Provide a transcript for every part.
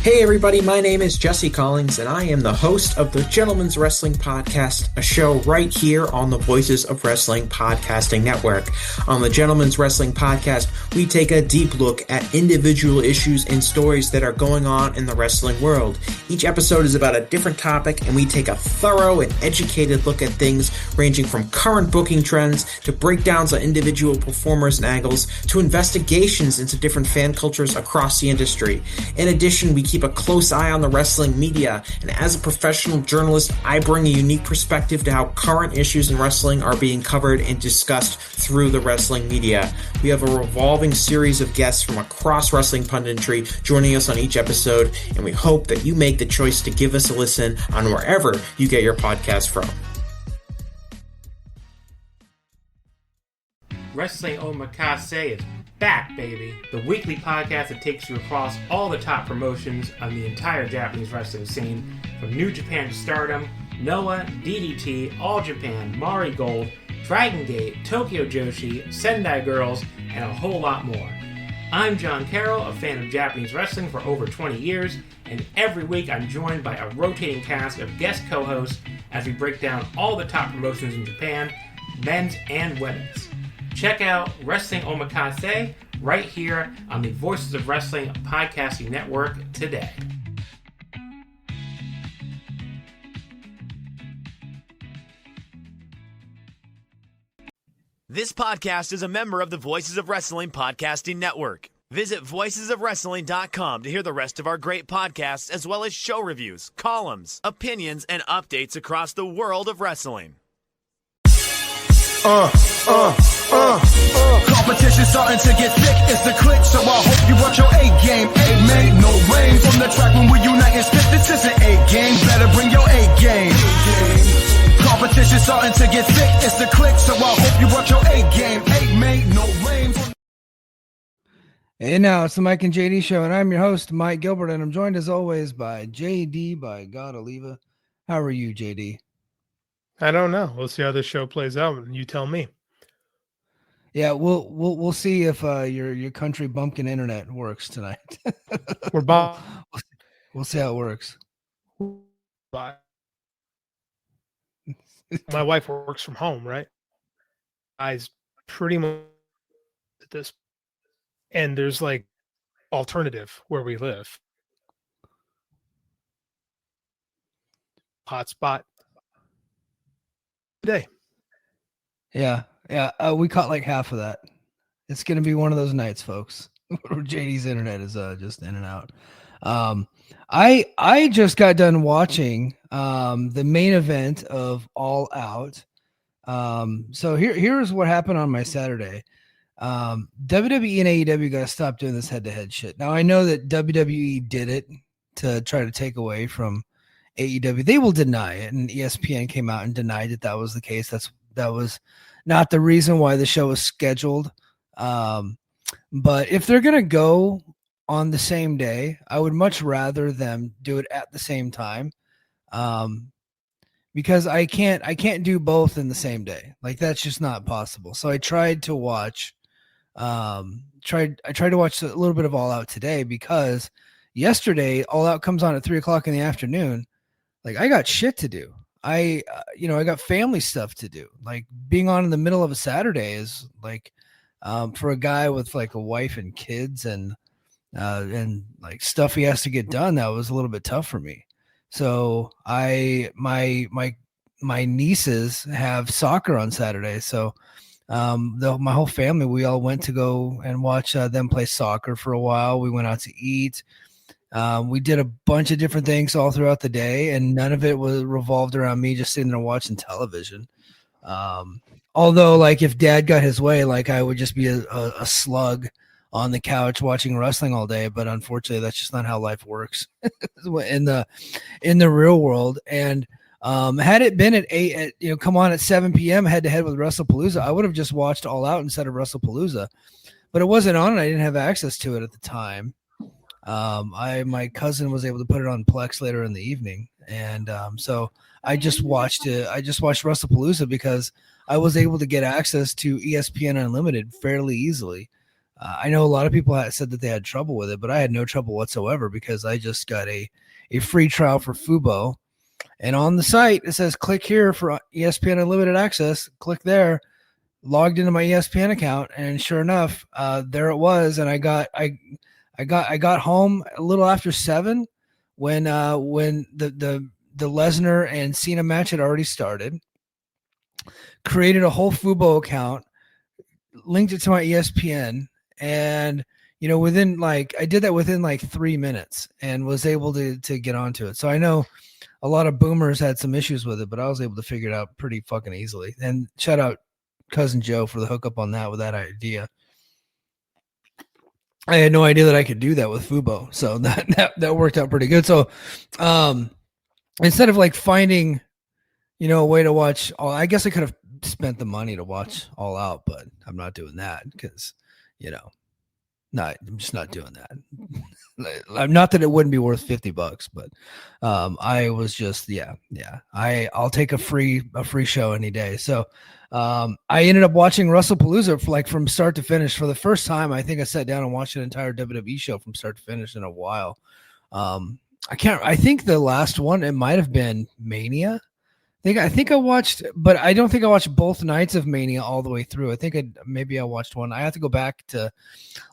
Hey everybody, my name is Jesse Collins, and I am the host of the Gentleman's Wrestling Podcast, a show right here on the Voices of Wrestling Podcasting Network. On the Gentleman's Wrestling Podcast, we take a deep look at individual issues and stories that are going on in the wrestling world. Each episode is about a different topic, and we take a thorough and educated look at things ranging from current booking trends to breakdowns on individual performers and angles to investigations into different fan cultures across the industry. In addition, we keep a close eye on the wrestling media, and as a professional journalist, I bring a unique perspective to how current issues in wrestling are being covered and discussed through the wrestling media. We have a revolving series of guests from across wrestling punditry joining us on each episode, and we hope that you make the choice to give us a listen on wherever you get your podcast from. Wrestling Omakase is back, baby. The weekly podcast that takes you across all the top promotions on the entire Japanese wrestling scene, from New Japan to Stardom, Noah, DDT, All Japan, Mari Gold, Dragon Gate, Tokyo Joshi, Sendai Girls, and a whole lot more. I'm John Carroll, a fan of Japanese wrestling for over 20 years, and every week I'm joined by a rotating cast of guest co-hosts as we break down all the top promotions in Japan, men's and women's. Check out Wrestling Omakase right here on the Voices of Wrestling Podcasting Network today. This podcast is a member of the Voices of Wrestling Podcasting Network. Visit voicesofwrestling.com to hear the rest of our great podcasts, as well as show reviews, columns, opinions, and updates across the world of wrestling. Competition starting to get thick, it's the click, so I hope you watch your A-game. A-man, no rain from the track when we unite and spit. This is an A-game, better bring your A-game. Competition starting to get thick, it's the click, so I hope you watch your A-game. A-man, no rain. And now it's the Mike and JD show, and I'm your host, Mike Gilbert, and I'm joined as always by JD by God Oliva. How are you, JD? I don't know. We'll see how this show plays out, and you tell me. Yeah, we'll see if your country bumpkin internet works tonight. We'll see how it works. Bye. My wife works from home, right? I's pretty much at this, and there's like alternative where we live. Hotspot today. Yeah, we caught like half of that. It's gonna be one of those nights, folks, where JD's internet is just in and out. I just got done watching the main event of All Out. So here's what happened on my Saturday. WWE and AEW got to stop doing this head-to-head shit. Now I know that WWE did it to try to take away from AEW. They will deny it, and ESPN came out and denied that was the case. That was not the reason why the show was scheduled. But if they're gonna go on the same day, I would much rather them do it at the same time, because I can't do both in the same day. Like, that's just not possible. So I tried to watch. I tried to watch a little bit of All Out today, because yesterday All Out comes on at 3:00 in the afternoon. Like, I got shit to do. I got family stuff to do. Like, being on in the middle of a Saturday is like, for a guy with like a wife and kids and like stuff he has to get done, that was a little bit tough for me. So my nieces have soccer on Saturday. So, my whole family, we all went to go and watch them play soccer for a while. We went out to eat. We did a bunch of different things all throughout the day, and none of it was revolved around me just sitting there watching television. Although, like, if Dad got his way, like, I would just be a slug on the couch watching wrestling all day. But unfortunately, that's just not how life works in the real world. And had it been at come on at 7 p.m. head to head with Wrestlepalooza, I would have just watched All Out instead of Wrestlepalooza. But it wasn't on, and I didn't have access to it at the time. My cousin was able to put it on Plex later in the evening, and so I just watched it. I just watched Wrestlepalooza because I was able to get access to ESPN Unlimited fairly easily. I know a lot of people said that they had trouble with it, but I had no trouble whatsoever because I just got a free trial for Fubo. And on the site, it says, click here for ESPN Unlimited access. Click there, logged into my ESPN account. And sure enough, there it was. And I got home a little after 7 when the Lesnar and Cena match had already started, created a whole Fubo account, linked it to my ESPN. And, I did that within like 3 minutes and was able to get onto it. So I know a lot of boomers had some issues with it, but I was able to figure it out pretty fucking easily. And shout out Cousin Joe for the hookup on that with that idea. I had no idea that I could do that with Fubo. So that worked out pretty good. So, instead of like finding, a way to watch I guess I could have spent the money to watch All Out, but I'm not doing that because, I'm just not doing that. Not that it wouldn't be worth $50, but I was just I'll take a free show any day. So I ended up watching Wrestlepalooza from start to finish for the first time. I think I sat down and watched an entire WWE show from start to finish in a while. I think the last one, it might have been Mania. I think I watched, but I don't think I watched both nights of Mania all the way through. I think maybe I watched one. I have to go back to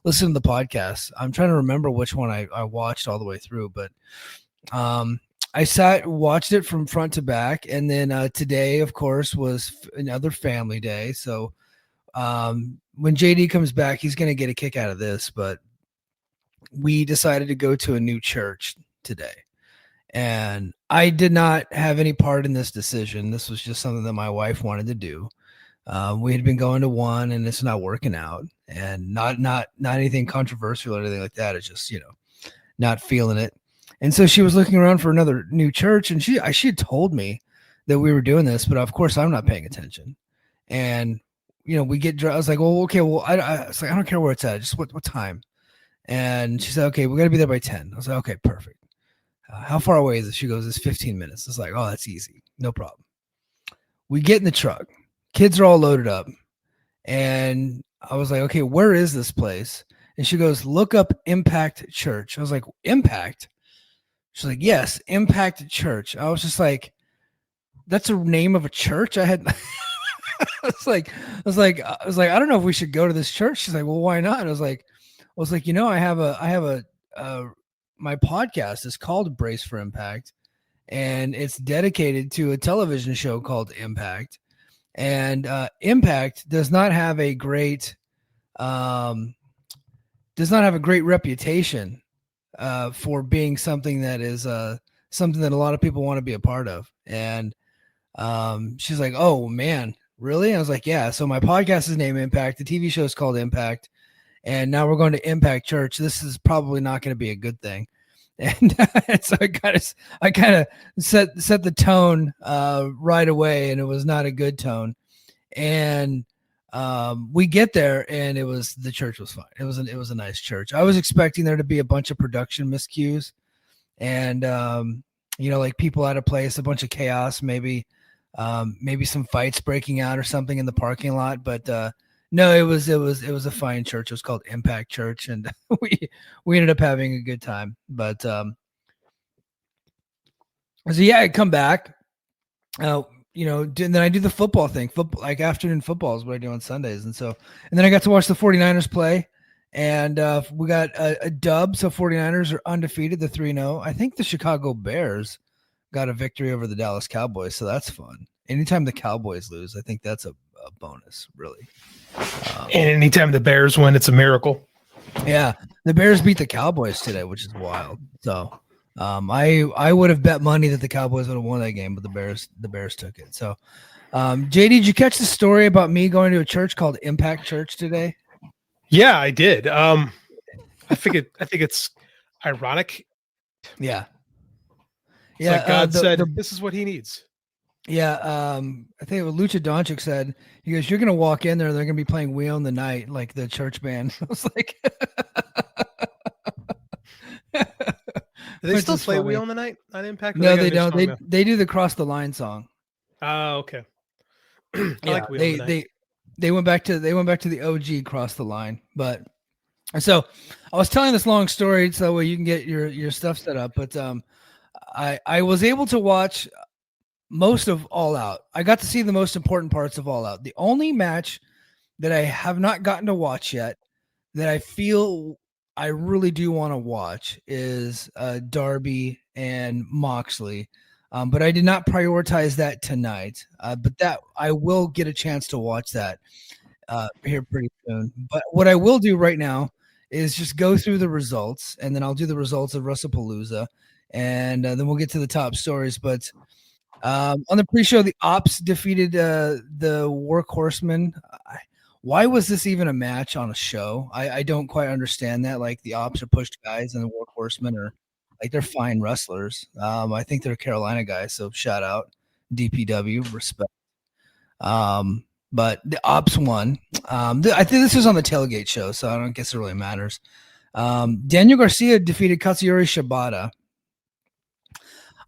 listen to the podcast. I'm trying to remember which one I watched all the way through, but I watched it from front to back. And then today, of course, was another family day. So when JD comes back, he's going to get a kick out of this, but we decided to go to a new church today. And I did not have any part in this decision. This was just something that my wife wanted to do. We had been going to one and it's not working out, and not anything controversial or anything like that. It's just, not feeling it. And so she was looking around for another new church, and she had told me that we were doing this, but of course I'm not paying attention. And, we get, I was like, well, okay, well, I was like, I don't care where it's at. Just what time? And she said, okay, we got to be there by 10. I was like, okay, perfect. How far away is it? She goes, it's 15 minutes. It's like, oh, that's easy. No problem. We get in the truck. Kids are all loaded up. And I was like, okay, where is this place? And she goes, look up Impact Church. I was like, Impact? She's like, yes, Impact Church. I was just like, that's a name of a church? I was like, I don't know if we should go to this church. She's like, well, why not? I was like, I have a my podcast is called Brace for Impact, and it's dedicated to a television show called Impact. And Impact does not have a great reputation for being something that is something that a lot of people want to be a part of. And she's like, oh man, really? I was like, yeah. So my podcast is named Impact. The TV show is called Impact. And now we're going to Impact Church. This is probably not going to be a good thing. And so I kind of set the tone right away, and it was not a good tone. And we get there, and the church was fine. It was a nice church. I was expecting there to be a bunch of production miscues, and like people out of place, a bunch of chaos, maybe some fights breaking out or something in the parking lot, but no, it was a fine church. It was called Impact Church, and we ended up having a good time. But so yeah, I come back, and then I do the football thing. Like afternoon football is what I do on Sundays, and then I got to watch the 49ers play, and we got a dub. So 49ers are undefeated, the 3-0. I think the Chicago Bears got a victory over the Dallas Cowboys, so that's fun. Anytime the Cowboys lose, I think that's a bonus, really. And anytime the Bears win, it's a miracle. Yeah, the Bears beat the Cowboys today, which is wild. So I would have bet money that the Cowboys would have won that game, but the Bears took it. So JD, did you catch the story about me going to a church called Impact Church today? Yeah, I did. I think it's ironic. Yeah. It's like God said, this is what he needs. Yeah, I think what Lucha Doncic said, he goes, you're going to walk in there, they're going to be playing We Own the Night, like the church band. I was like... Do they still play We Own the Night on Impact? No, they don't. They do the Cross the Line song. Oh, okay. They went back to the OG Cross the Line, but And so I was telling this long story so you can get your stuff set up, but I was able to watch most of All Out. I got to see the most important parts of All Out. The only match that I have not gotten to watch yet that I feel I really do want to watch is Darby and Moxley. But I did not prioritize that tonight. But that I will get a chance to watch that here pretty soon. But what I will do right now is just go through the results, and then I'll do the results of Wrestlepalooza, and then we'll get to the top stories. But on the pre-show, the Ops defeated the Workhorsemen. Why was this even a match on a show? I don't quite understand that. Like, the Ops are pushed guys, and the Workhorsemen are like, they're fine wrestlers. I think they're Carolina guys, so shout out DPW, respect. But the Ops won. I think this was on the tailgate show, so I don't guess it really matters. Daniel Garcia defeated Katsuyori Shibata.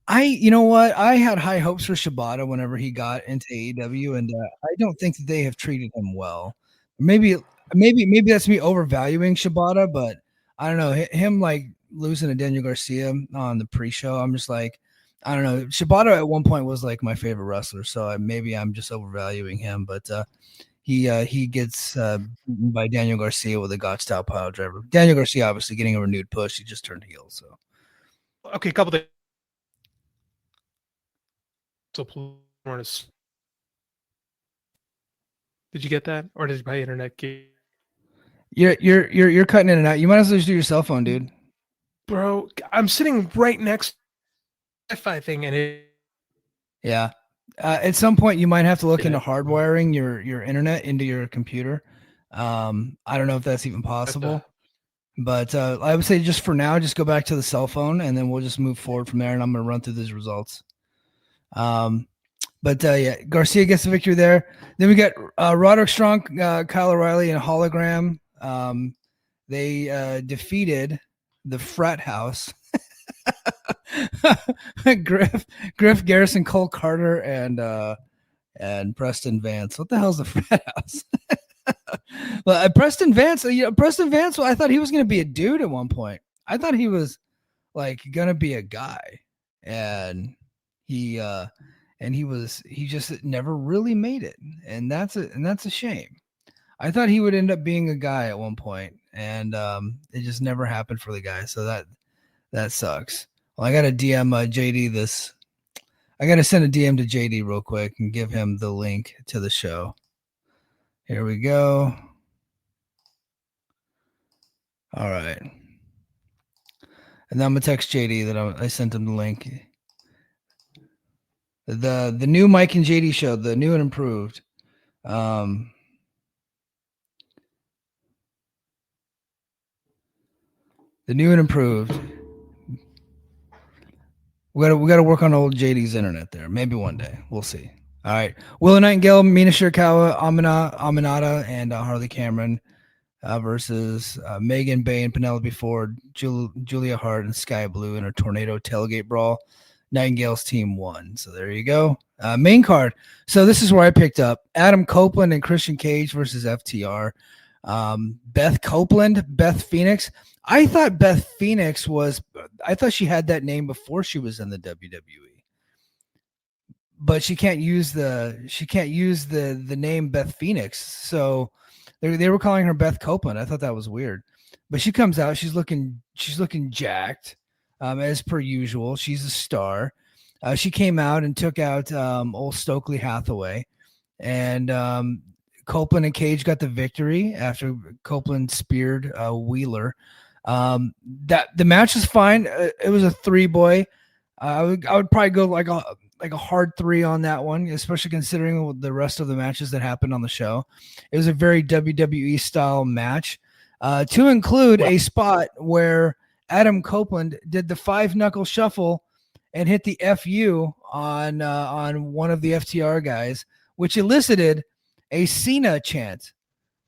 You know what? I had high hopes for Shibata whenever he got into AEW, and I don't think that they have treated him well. Maybe that's me overvaluing Shibata, but I don't know. Him like losing to Daniel Garcia on the pre-show, I'm just like, I don't know. Shibata at one point was like my favorite wrestler, so maybe I'm just overvaluing him. But he gets beaten by Daniel Garcia with a God style pile driver. Daniel Garcia obviously getting a renewed push. He just turned heel. So okay, a couple things. So did you get that, or did my internet get? You're cutting in and out. You might as well just do your cell phone, dude. Bro, I'm sitting right next to the Wi-Fi thing, and yeah. At some point, you might have to look into hardwiring your internet into your computer. I don't know if that's even possible, but I would say just for now, just go back to the cell phone, and then we'll just move forward from there. And I'm going to run through these results. But yeah, Garcia gets the victory there. Then we got Roderick Strong, Kyle O'Reilly, and Hologram. They defeated the Frat House. Griff Garrison, Cole Carter, and Preston Vance. What the hell's the Frat House? Well, Preston Vance. Preston Vance. Well, I thought he was going to be a dude at one point. I thought he was like going to be a guy, and he just never really made it, and that's a shame. I thought he would end up being a guy at one point, and it just never happened for the guy. So that sucks. Well, I got to DM JD this. I got to send a DM to JD real quick and give him the link to the show. Here we go. All right. And then I'm going to text JD that I sent him the link. The new Mike and JD show, the new and improved. The new and improved. We got to work on old JD's internet there. Maybe one day. We'll see. All right. Willow Nightingale, Mina Shirakawa, Aminata, and Harley Cameron versus Megan Bay and Penelope Ford, Julia Hart, and Sky Blue in a tornado tailgate brawl. Nightingale's team won. So there you go. Main card. So this is where I picked up Adam Copeland and Christian Cage versus FTR. Beth Copeland, Beth Phoenix. I thought Beth Phoenix I thought she had that name before she was in the WWE. But she can't use the name Beth Phoenix. So they were calling her Beth Copeland. I thought that was weird. But she comes out, she's looking jacked. As per usual, she's a star. She came out and took out old Stokely Hathaway, and Copeland and Cage got the victory after Copeland speared Wheeler. That the match was fine. It was a 3-boy. I would probably go like a hard 3 on that one, especially considering the rest of the matches that happened on the show. It was a very WWE style match, to include a spot where Adam Copeland did the 5-knuckle shuffle and hit the FU on one of the FTR guys, which elicited a Cena chant,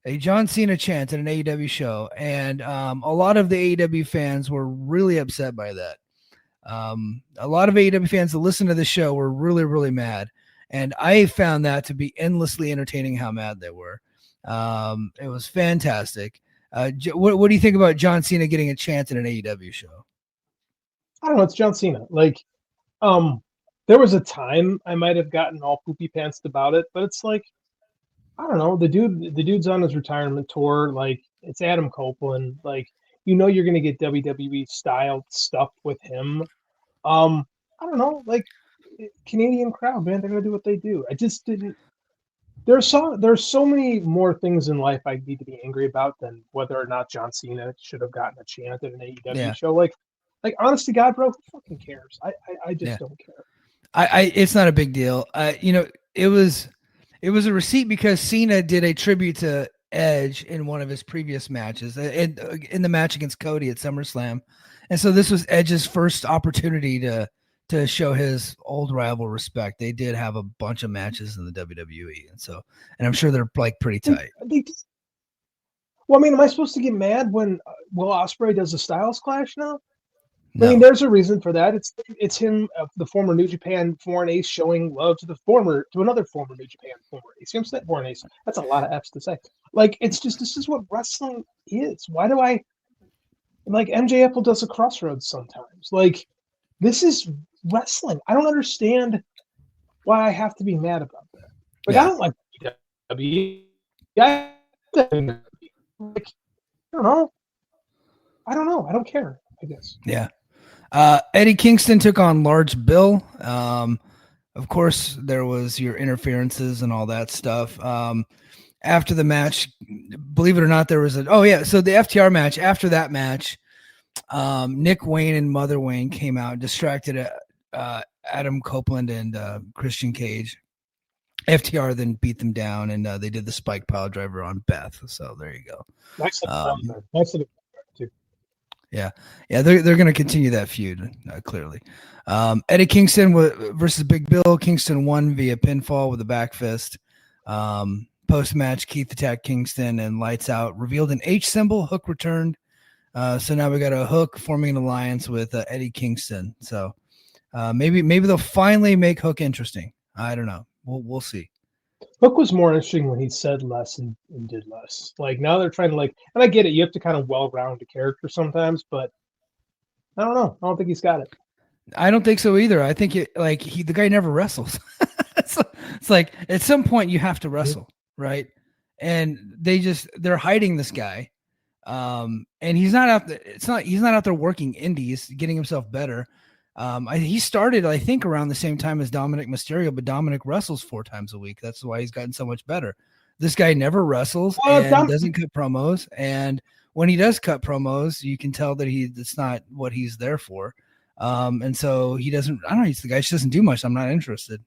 a John Cena chant at an AEW show. And a lot of the AEW fans were really upset by that. A lot of AEW fans that listen to the show were really, really mad. And I found that to be endlessly entertaining how mad they were. It was fantastic. What do you think about John Cena getting a chance in an AEW show? I don't know. It's John Cena. Like, there was a time I might have gotten all poopy pantsed about it, but it's like, I don't know. The dude's on his retirement tour. Like, it's Adam Copeland. Like, you're going to get WWE style stuff with him. I don't know. Like, Canadian crowd, man, they're going to do what they do. I just didn't. There's so many more things in life I need to be angry about than whether or not John Cena should have gotten a chance at an AEW show. Like, honest to God, bro, who fucking cares? I just don't care. It's not a big deal. It was a receipt because Cena did a tribute to Edge in one of his previous matches, in the match against Cody at SummerSlam, and so this was Edge's first opportunity to show his old rival respect. They did have a bunch of matches in the WWE, and I'm sure they're like pretty tight. Well, I mean, am I supposed to get mad when Will Ospreay does a Styles Clash now? No. I mean, there's a reason for that. It's him, the former New Japan foreign ace, showing love to another former New Japan former ace. You know what I'm saying? Foreign ace. That's a lot of F's to say. Like, it's just, this is what wrestling is. Why do MJF does a Crossroads sometimes? Like, this is wrestling. I don't understand why I have to be mad about that. Like, I don't like WWE. I don't know. I don't care, I guess. Yeah. Eddie Kingston took on Large Bill. Of course, there was your interferences and all that stuff. After the match, believe it or not, there was so the FTR match. After that match, Nick Wayne and Mother Wayne came out and distracted Adam Copeland and Christian Cage. FTR then beat them down, and they did the spike pile driver on Beth. So there you go. Nice. Yeah, they're going to continue that feud, clearly. Eddie Kingston versus Big Bill. Kingston won via pinfall with a back fist. Post-match, Keith attacked Kingston and lights out. Revealed an H symbol. Hook returned. So now we got a Hook forming an alliance with Eddie Kingston. So maybe they'll finally make Hook interesting. I don't know. We'll see. Hook was more interesting when he said less and did less. Like, now they're trying to, like, and I get it, you have to kind of well-round a character sometimes, but I don't know. I don't think he's got it. I don't think so either. I think the guy never wrestles. It's like at some point you have to wrestle, right? And they're hiding this guy. And he's not out there. He's not out there working indies, getting himself better. He started, I think, around the same time as Dominic Mysterio, but Dominic wrestles 4 times a week. That's why he's gotten so much better. This guy never wrestles and doesn't cut promos. And when he does cut promos, you can tell that it's not what he's there for. And so he doesn't. I don't know. The guy just doesn't do much. I'm not interested.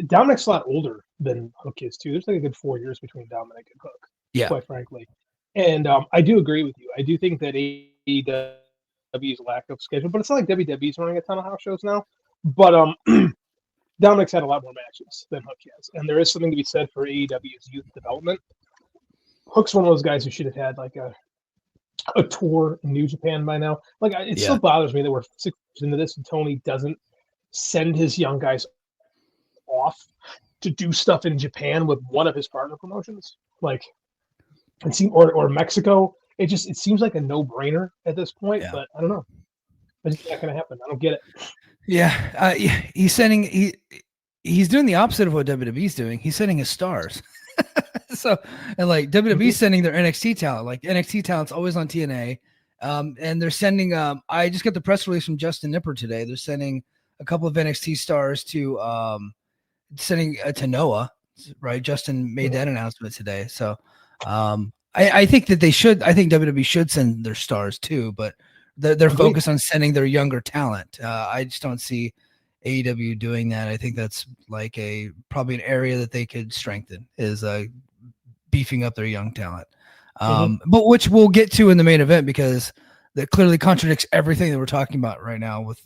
Dominic's a lot older than Hook is too. There's like a good 4 years between Dominic and Hook. Yeah, quite frankly. And I do agree with you. I do think that AEW's lack of schedule, but it's not like WWE's running a ton of house shows now. But Dominic's had a lot more matches than Hook has, and there is something to be said for AEW's youth development. Hook's one of those guys who should have had like a tour in New Japan by now. Like, it still bothers me that we're 6 years into this and Tony doesn't send his young guys off to do stuff in Japan with one of his partner promotions, like, or Mexico. It seems like a no-brainer at this point, but I don't know. It's just not going to happen. I don't get it. Yeah, he's doing the opposite of what WWE's doing. He's sending his stars. So, and like WWE's sending their NXT talent. Like, NXT talent's always on TNA, and they're sending. I just got the press release from Justin Nipper today. They're sending a couple of NXT stars to to Noah. Right, Justin made that announcement today. So, I think that they should. I think WWE should send their stars too, but they're focused on sending their younger talent. I just don't see AEW doing that. I think that's like probably an area that they could strengthen is beefing up their young talent. But which we'll get to in the main event, because that clearly contradicts everything that we're talking about right now with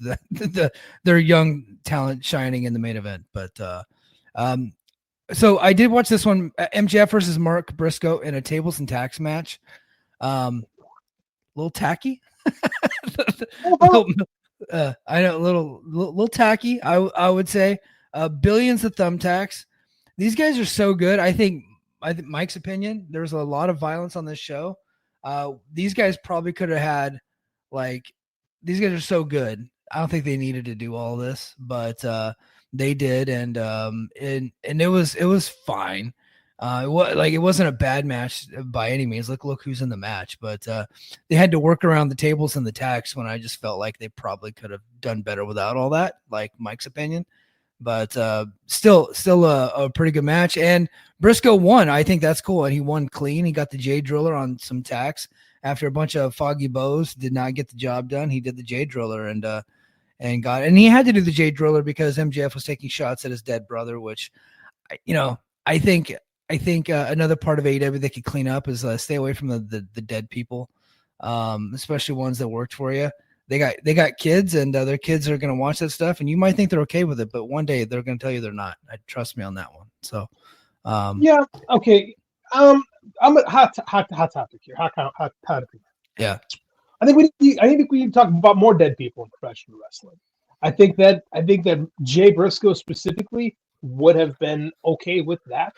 their young talent shining in the main event. But so I did watch this one, MJF versus Mark Briscoe in a tables and tacks match. A little tacky. I know, a little tacky. I would say billions of thumbtacks. These guys are so good. I think I think Mike's opinion, there's a lot of violence on this show. These guys probably could have had, like, these guys are so good. I don't think they needed to do all this, but they did, and it was fine. It wasn't a bad match by any means. Look who's in the match, but they had to work around the tables and the tacks when I just felt like they probably could have done better without all that, like Mike's opinion. But still a pretty good match. And Briscoe won. I think that's cool. And he won clean. He got the J Driller on some tacks after a bunch of foggy bows did not get the job done. He did the J Driller and he had to do the J Driller because MJF was taking shots at his dead brother, which, I think another part of AEW they could clean up is stay away from the dead people, especially ones that worked for you. They got kids, and their kids are going to watch that stuff, and you might think they're okay with it, but one day they're going to tell you they're not. Trust me on that one. So, yeah, okay. I'm a hot topic here. Hot topic. Yeah, I think we need to talk about more dead people in professional wrestling. I think that Jay Briscoe specifically would have been okay with that.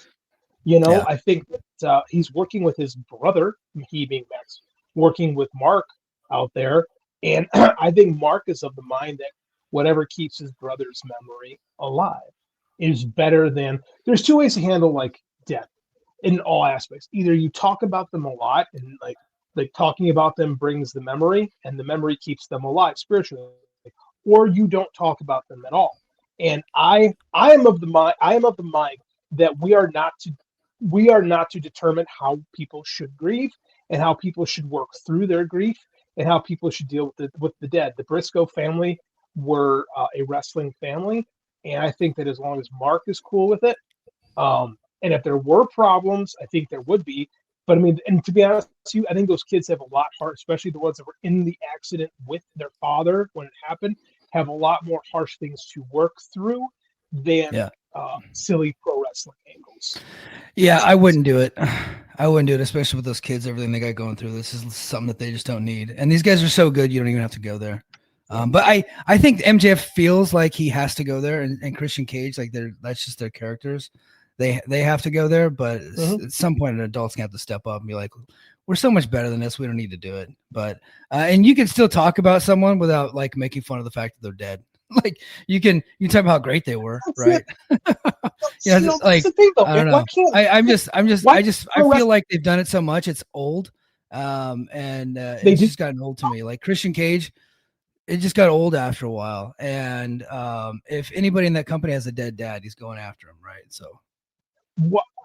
I think that he's working with his brother, he being Max, working with Mark out there. And I think Mark is of the mind that whatever keeps his brother's memory alive is better than. There's two ways to handle like death in all aspects. Either you talk about them a lot, and like talking about them brings the memory, and the memory keeps them alive spiritually, or you don't talk about them at all. And I am of the mind that we are not to determine how people should grieve and how people should work through their grief and how people should deal with the dead. The Briscoe family were a wrestling family, and I think that as long as Mark is cool with it, and if there were problems, I think there would be. But I mean, and to be honest with you, I think those kids have a lot harder, especially the ones that were in the accident with their father when it happened, have a lot more harsh things to work through than silly pro wrestling angles. Yeah, I wouldn't do it. I wouldn't do it, especially with those kids, everything they got going through. This is something that they just don't need. And these guys are so good, you don't even have to go there. But I think MJF feels like he has to go there, and Christian Cage, like that's just their characters. They have to go there, but at some point, an adult's gonna have to step up and be like, "We're so much better than this. We don't need to do it." But and you can still talk about someone without like making fun of the fact that they're dead. Like you talk about how great they were, right? I don't know. I feel like they've done it so much, it's old. It's just gotten old to me. Like Christian Cage, it just got old after a while. And if anybody in that company has a dead dad, he's going after him, right? So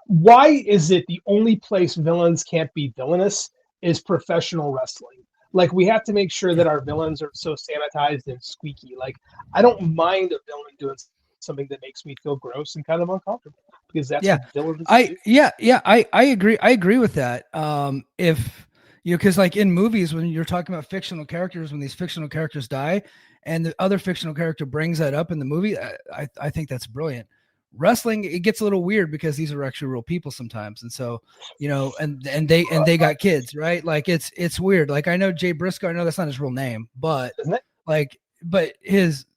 why is it the only place villains can't be villainous is professional wrestling? Like, we have to make sure that our villains are so sanitized and squeaky. Like, I don't mind a villain doing something that makes me feel gross and kind of uncomfortable, because that's what villains do. I agree. I agree with that. If because like in movies, when you're talking about fictional characters, when these fictional characters die, and the other fictional character brings that up in the movie, I think that's brilliant. Wrestling, it gets a little weird because these are actually real people sometimes, and so and they got kids, right? Like it's weird. Like I know Jay Briscoe, I know that's not his real name, but but his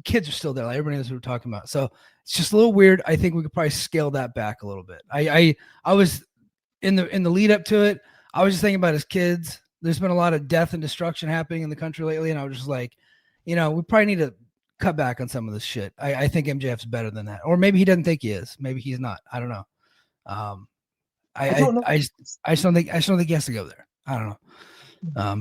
kids are still there. Like everybody knows who we're talking about. So it's just a little weird. I think we could probably scale that back a little bit. I was in the lead up to it, I was just thinking about his kids. There's been a lot of death and destruction happening in the country lately, and I was just like, we probably need to cut back on some of this shit. I think MJF's better than that, or maybe he doesn't think he is. Maybe he's not. I don't know. I just don't think he has to go there. I don't know.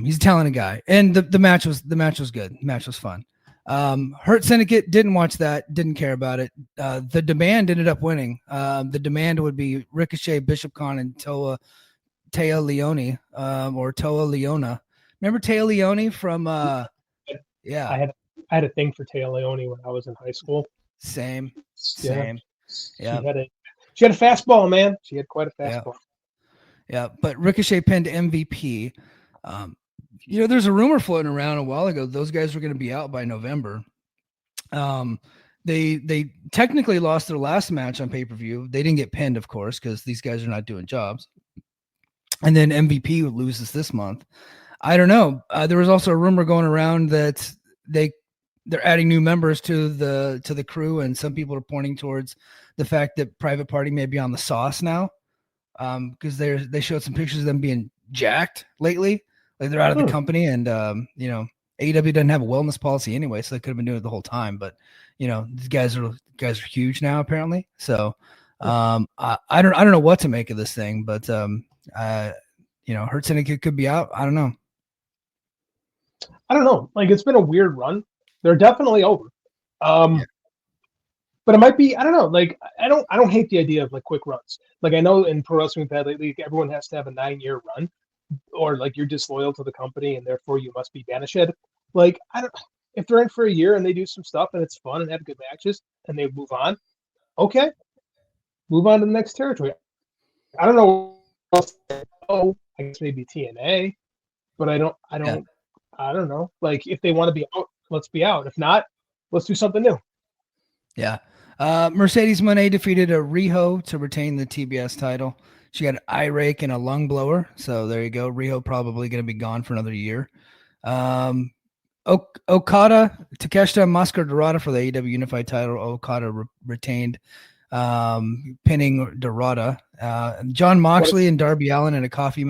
He's a talented guy, and the match was good. The match was fun. Hurt Syndicate, didn't watch that, didn't care about it. The Demand ended up winning. The Demand would be Ricochet, Bishop Khan, and Toa Leone, or Toa Leona. Remember Toa Leone from I had a thing for Toa Leone when I was in high school. Same. Yeah. She had a fastball, man. She had quite a fastball. Yeah, but Ricochet pinned MVP. There's a rumor floating around a while ago those guys were going to be out by November. They technically lost their last match on pay-per-view. They didn't get pinned, of course, because these guys are not doing jobs. And then MVP loses this month. I don't know. There was also a rumor going around that they're adding new members to the crew, and some people are pointing towards the fact that Private Party may be on the sauce now. because they showed some pictures of them being jacked lately. Like they're out of the company, and AEW doesn't have a wellness policy anyway, so they could have been doing it the whole time. But these guys are huge now apparently. So I don't know what to make of this thing, but Hurt Syndicate could be out. I don't know. Like it's been a weird run. They're definitely over. But it might be, I don't know. Like I don't hate the idea of like quick runs. Like I know in pro wrestling we've had lately, everyone has to have a 9-year run, or like you're disloyal to the company and therefore you must be banished. Like if they're in for a year and they do some stuff and it's fun and have good matches and they move on, okay, move on to the next territory. I don't know. Oh, I guess maybe TNA, but I don't know. Like if they want to be out, let's be out. If not, let's do something new. Yeah. Mercedes Moné defeated a Riho to retain the TBS title. She got an eye rake and a lung blower. So there you go. Riho probably going to be gone for another year. Okada, Takeshita, Mascara Dorada for the AEW Unified title. Okada retained, pinning Dorada. John Moxley and Darby Allin in a coffin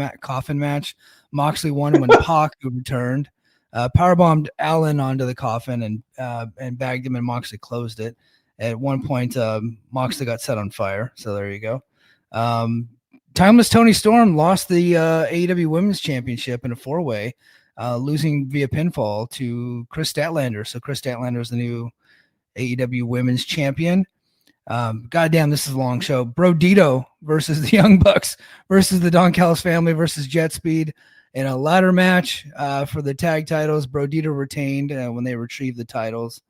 match. Moxley won when Pac returned. Powerbombed Allin onto the coffin and bagged him, and Moxley closed it. At one point, Moxley got set on fire. So there you go. Timeless Toni Storm lost the AEW Women's Championship in a 4-way, losing via pinfall to Kris Statlander. So Kris Statlander is the new AEW Women's Champion. Goddamn, this is a long show. Brodito versus the Young Bucks versus the Don Callis family versus Jet Speed in a ladder match for the tag titles. Brodito retained when they retrieved the titles.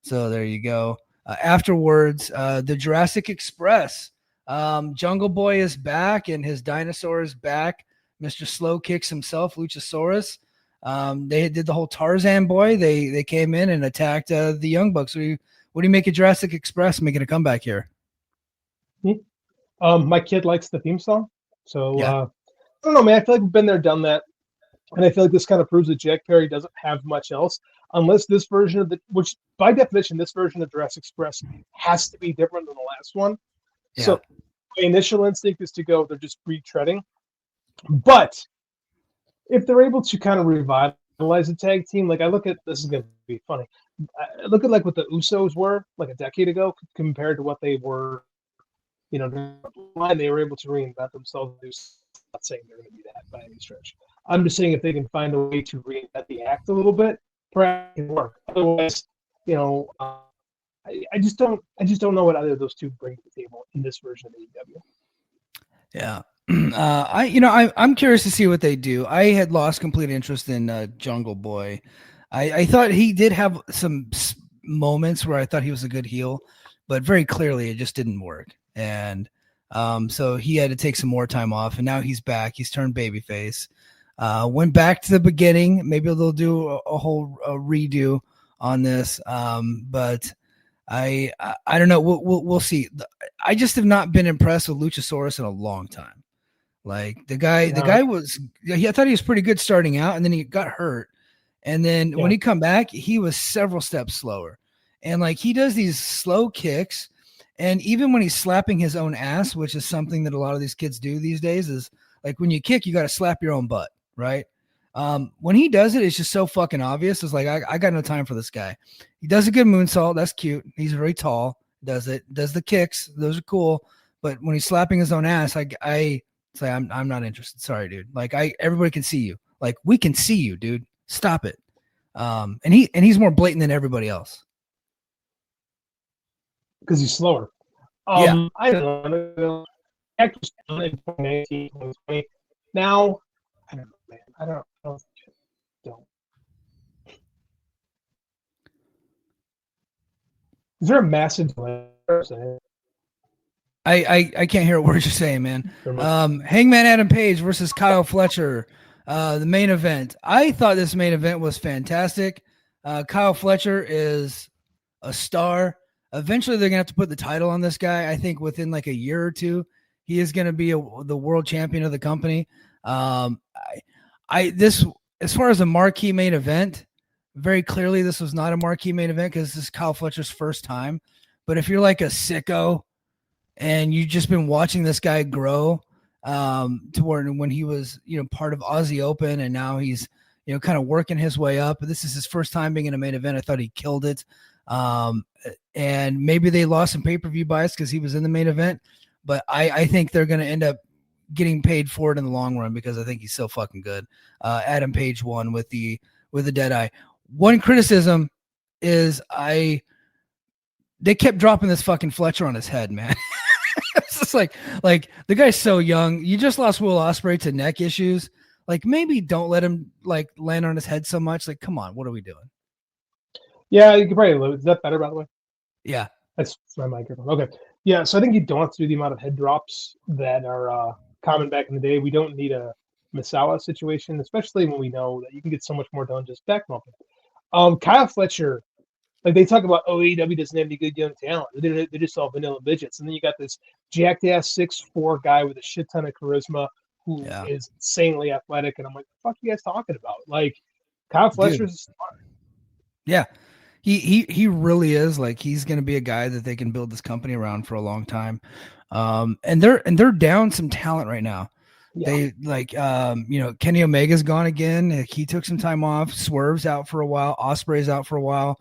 So there you go. Afterwards, the Jurassic Express. Jungle Boy is back and his dinosaur is back. Mr. Slow Kicks himself, Luchasaurus. They did the whole Tarzan boy. They came in and attacked the Young Bucks. What do you make of Jurassic Express making a comeback here? My kid likes the theme song. So yeah. I don't know, man. I feel like we've been there, done that. And I feel like this kind of proves that Jack Perry doesn't have much else, unless this version of which by definition, this version of Jurassic Express has to be different than the last one. Yeah. So my initial instinct is to go, they're just retreading. But if they're able to kind of revitalize the tag team, like I look at, this is going to be funny. I look at like what the Usos were like a decade ago compared to what they were, they were able to reinvent themselves. I'm not saying they're going to be that by any stretch. I'm just saying if they can find a way to reinvent the act a little bit, perhaps it can work. Otherwise, I just don't know what either of those two bring to the table in this version of AEW. Yeah. I'm curious to see what they do. I had lost complete interest in Jungle Boy. I thought he did have some moments where I thought he was a good heel, but very clearly it just didn't work. And so he had to take some more time off, and now he's back. He's turned babyface. Went back to the beginning. Maybe they'll do a whole redo on this. But I don't know. We'll see. I just have not been impressed with Luchasaurus in a long time. Like the guy was. I thought he was pretty good starting out, and then he got hurt. And then when he come back, he was several steps slower. And like he does these slow kicks. And even when he's slapping his own ass, which is something that a lot of these kids do these days, is like when you kick, you got to slap your own butt, right? When he does it, it's just so fucking obvious. It's like, I got no time for this guy. He does a good moonsault. That's cute. He's very tall. Does the kicks. Those are cool. But when he's slapping his own ass, I say, I'm not interested. Sorry, dude. Like everybody can see you. Like we can see you, dude. Stop it. And he's more blatant than everybody else. Because he's slower. Yeah. I don't know. In 2019, 2020. Now, I don't know, man. I don't. Is there a massive delay? I can't hear a word you're saying, man. Hangman Adam Page versus Kyle Fletcher. The main event. I thought this main event was fantastic. Kyle Fletcher is a star. Eventually, they're going to have to put the title on this guy. I think within like a year or two, he is going to be the world champion of the company. This, as far as a marquee main event, very clearly this was not a marquee main event because this is Kyle Fletcher's first time. But if you're like a sicko and you've just been watching this guy grow, to where when he was, part of Aussie Open, and now he's, kind of working his way up. This is his first time being in a main event. I thought he killed it. And maybe they lost some pay-per-view bias because he was in the main event, but I think they're going to end up getting paid for it in the long run because I think he's so fucking good. Adam Page won with the dead eye. One criticism is they kept dropping this fucking Fletcher on his head, man. It's just like the guy's so young. You just lost Will Ospreay to neck issues. Like, maybe don't let him land on his head so much. Like, come on, what are we doing? Yeah, you can probably. Is that better, by the way? Yeah, that's my microphone. Okay, yeah. So I think you don't have to do the amount of head drops that are common back in the day. We don't need a Misawa situation, especially when we know that you can get so much more done just back bumping. Kyle Fletcher, like they talk about, AEW doesn't have any good young talent. They just all vanilla midgets, and then you got this jacked ass 6'4" guy with a shit ton of charisma who is insanely athletic, and I'm like, what the fuck are you guys talking about? Like, Kyle Fletcher's a star. Yeah. He really is. Like, he's going to be a guy that they can build this company around for a long time. And they're down some talent right now. Yeah. They Kenny Omega's gone again. He took some time off. Swerve's out for a while. Ospreay's out for a while.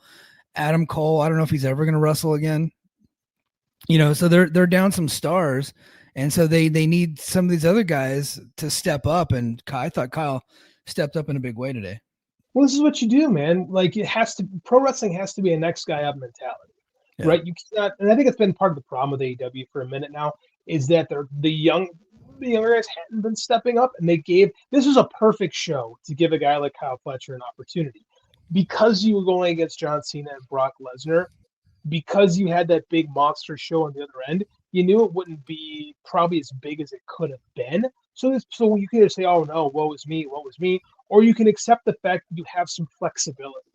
Adam Cole, I don't know if he's ever going to wrestle again. So they're down some stars, and so they need some of these other guys to step up. And I thought Kyle stepped up in a big way today. Well, this is what you do, man. Like, pro wrestling has to be a next guy up mentality, right? You cannot, and I think it's been part of the problem with AEW for a minute now, is that the younger guys hadn't been stepping up, and this was a perfect show to give a guy like Kyle Fletcher an opportunity. Because you were going against John Cena and Brock Lesnar, because you had that big monster show on the other end, you knew it wouldn't be probably as big as it could have been. So you can either say, oh no, woe is me, or you can accept the fact that you have some flexibility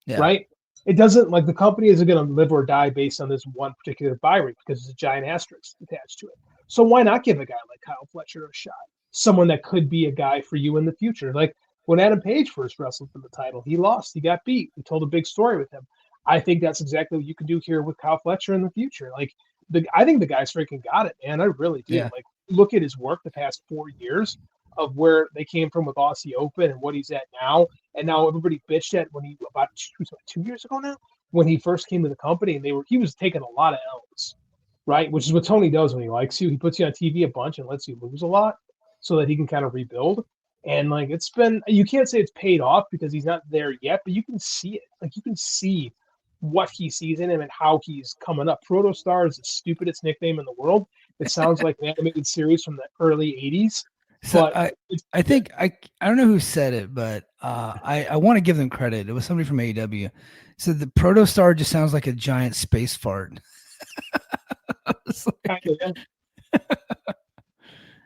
now, right? It doesn't, like, the company isn't going to live or die based on this one particular buy rate because there's a giant asterisk attached to it. So why not give a guy like Kyle Fletcher a shot? Someone that could be a guy for you in the future. Like, when Adam Page first wrestled for the title, he lost, he got beat. We told a big story with him. I think that's exactly what you can do here with Kyle Fletcher in the future. Like, I think the guy's freaking got it, man. I really do. Yeah. Like, look at his work the past 4 years of where they came from with Aussie Open and what he's at now. And now everybody bitched at when about 2 years ago now, when he first came to the company, and he was taking a lot of L's, right? Which is what Tony does when he likes you. He puts you on TV a bunch and lets you lose a lot so that he can kind of rebuild. And like, you can't say it's paid off because he's not there yet, but you can see it. Like, you can see what he sees in him and how he's coming up. Protostar is the stupidest nickname in the world. It sounds like an animated series from the early 80s. So I think I don't know who said it, but I want to give them credit. It was somebody from AEW. So the Protostar just sounds like a giant space fart.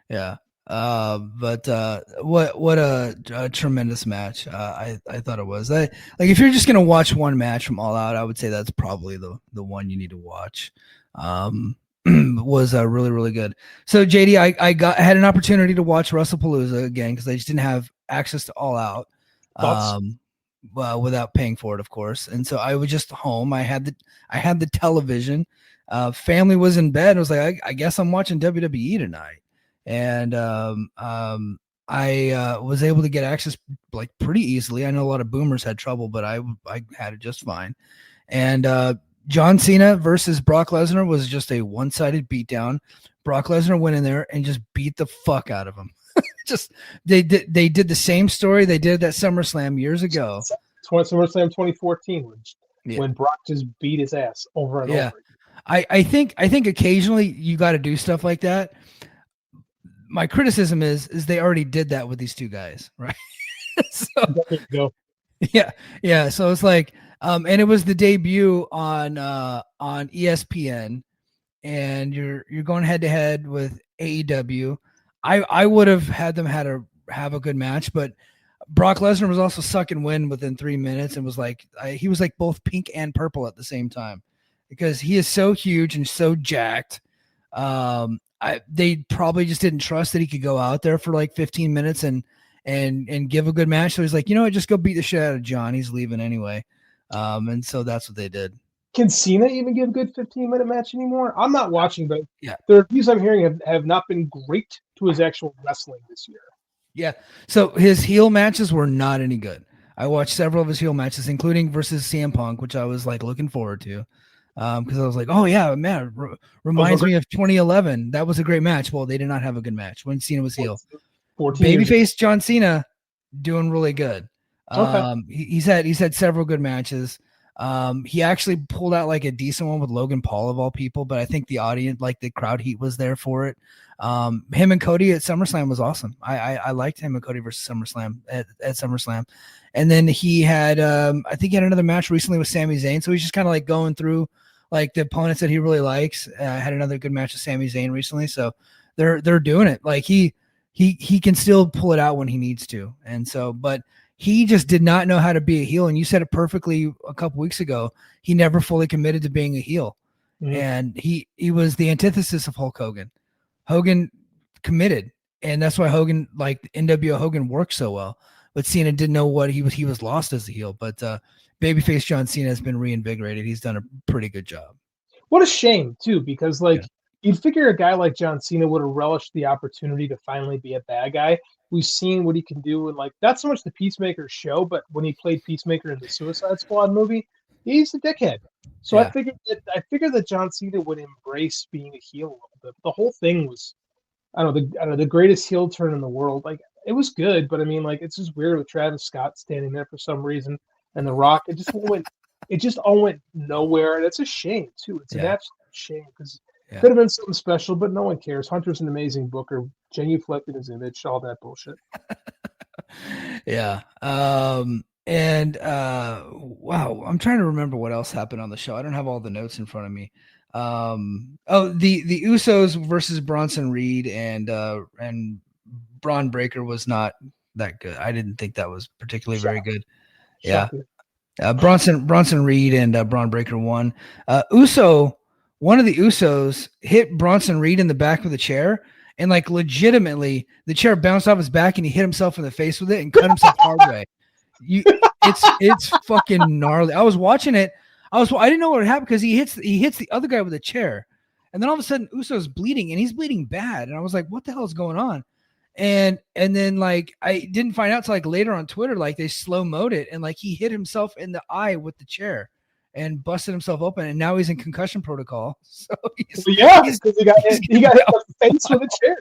Yeah. But what a tremendous match. I thought it was. Like, if you're just gonna watch one match from All Out, I would say that's probably the one you need to watch. Was really, really good. So JD, I had an opportunity to watch WrestlePalooza again because I just didn't have access to All Out, without paying for it, of course. And so I was just home. I had the television. Family was in bed. I was like, I guess I'm watching WWE tonight. And I was able to get access like pretty easily. I know a lot of boomers had trouble, but I had it just fine. And John Cena versus Brock Lesnar was just a one-sided beatdown. Brock Lesnar went in there and just beat the fuck out of him. They did the same story they did at SummerSlam years ago. SummerSlam 2014 when Brock just beat his ass over and over. I think occasionally you got to do stuff like that. My criticism is they already did that with these two guys, right? Yeah. So it's like, and it was the debut on ESPN, and you're going head to head with AEW. I would have had them have a good match, but Brock Lesnar was also sucking wind within 3 minutes and was like, he was like both pink and purple at the same time because he is so huge and so jacked. They probably just didn't trust that he could go out there for like 15 minutes and give a good match. So he's like, you know what, just go beat the shit out of John. He's leaving anyway. And so that's what they did. Can Cena even give a good 15-minute match anymore? I'm not watching, but Yeah. the reviews I'm hearing have not been great to his actual wrestling this year. Yeah. So his heel matches were not any good. I watched several of his heel matches, including versus CM Punk, which I was like looking forward to. Because I was like, oh yeah, man, reminds me of 2011. That was a great match. Well, they did not have a good match when Cena was heel. Babyface John Cena doing really good. Okay. He's had several good matches. He actually pulled out like a decent one with Logan Paul of all people, but I think the audience, like the crowd heat was there for it. Him and Cody at SummerSlam was awesome. I liked him and Cody versus SummerSlam at SummerSlam. And then he had, I think he had another match recently with Sami Zayn. So he's just kind of like going through like the opponents that he really likes. Had another good match with Sami Zayn recently. So they're doing it. Like he can still pull it out when he needs to. And so, but he just did not know how to be a heel. And you said it perfectly a couple weeks ago. He never fully committed to being a heel. Mm-hmm. And he was the antithesis of Hulk Hogan. Hogan committed. And that's why Hogan, like NWO Hogan, worked so well. But Cena didn't know what he was lost as a heel. But babyface John Cena has been reinvigorated. He's done a pretty good job. What a shame, too, because you'd figure a guy like John Cena would have relished the opportunity to finally be a bad guy. We've seen what he can do in not so much the Peacemaker show, but when he played Peacemaker in the Suicide Squad movie, he's a dickhead. So yeah. I figured that John Cena would embrace being a heel a little bit. The whole thing was, I don't know, the greatest heel turn in the world. Like, it was good, but I mean, it's just weird with Travis Scott standing there for some reason and The Rock. It just all went nowhere, and it's a shame too. It's an absolute shame because. Yeah. Could have been something special, but no one cares. Hunter's an amazing booker, genuflected his image, all that bullshit. Yeah. Wow, I'm trying to remember what else happened on the show. I don't have all the notes in front of me. The Usos versus Bronson Reed and Braun Breaker was not that good. I didn't think that was particularly very good. Yeah. Bronson Reed and Braun Breaker won. One of the Usos hit Bronson Reed in the back of the chair, and legitimately the chair bounced off his back and he hit himself in the face with it and cut himself hard way. It's fucking gnarly. I was watching it. I didn't know what would happen because he hits the other guy with a chair, and then all of a sudden Uso's bleeding and he's bleeding bad. And I was like, what the hell is going on? And then I didn't find out till later on Twitter, they slow-mo'd it and he hit himself in the eye with the chair and busted himself open, and now he's in concussion protocol. So because he got hit in the face with a chair.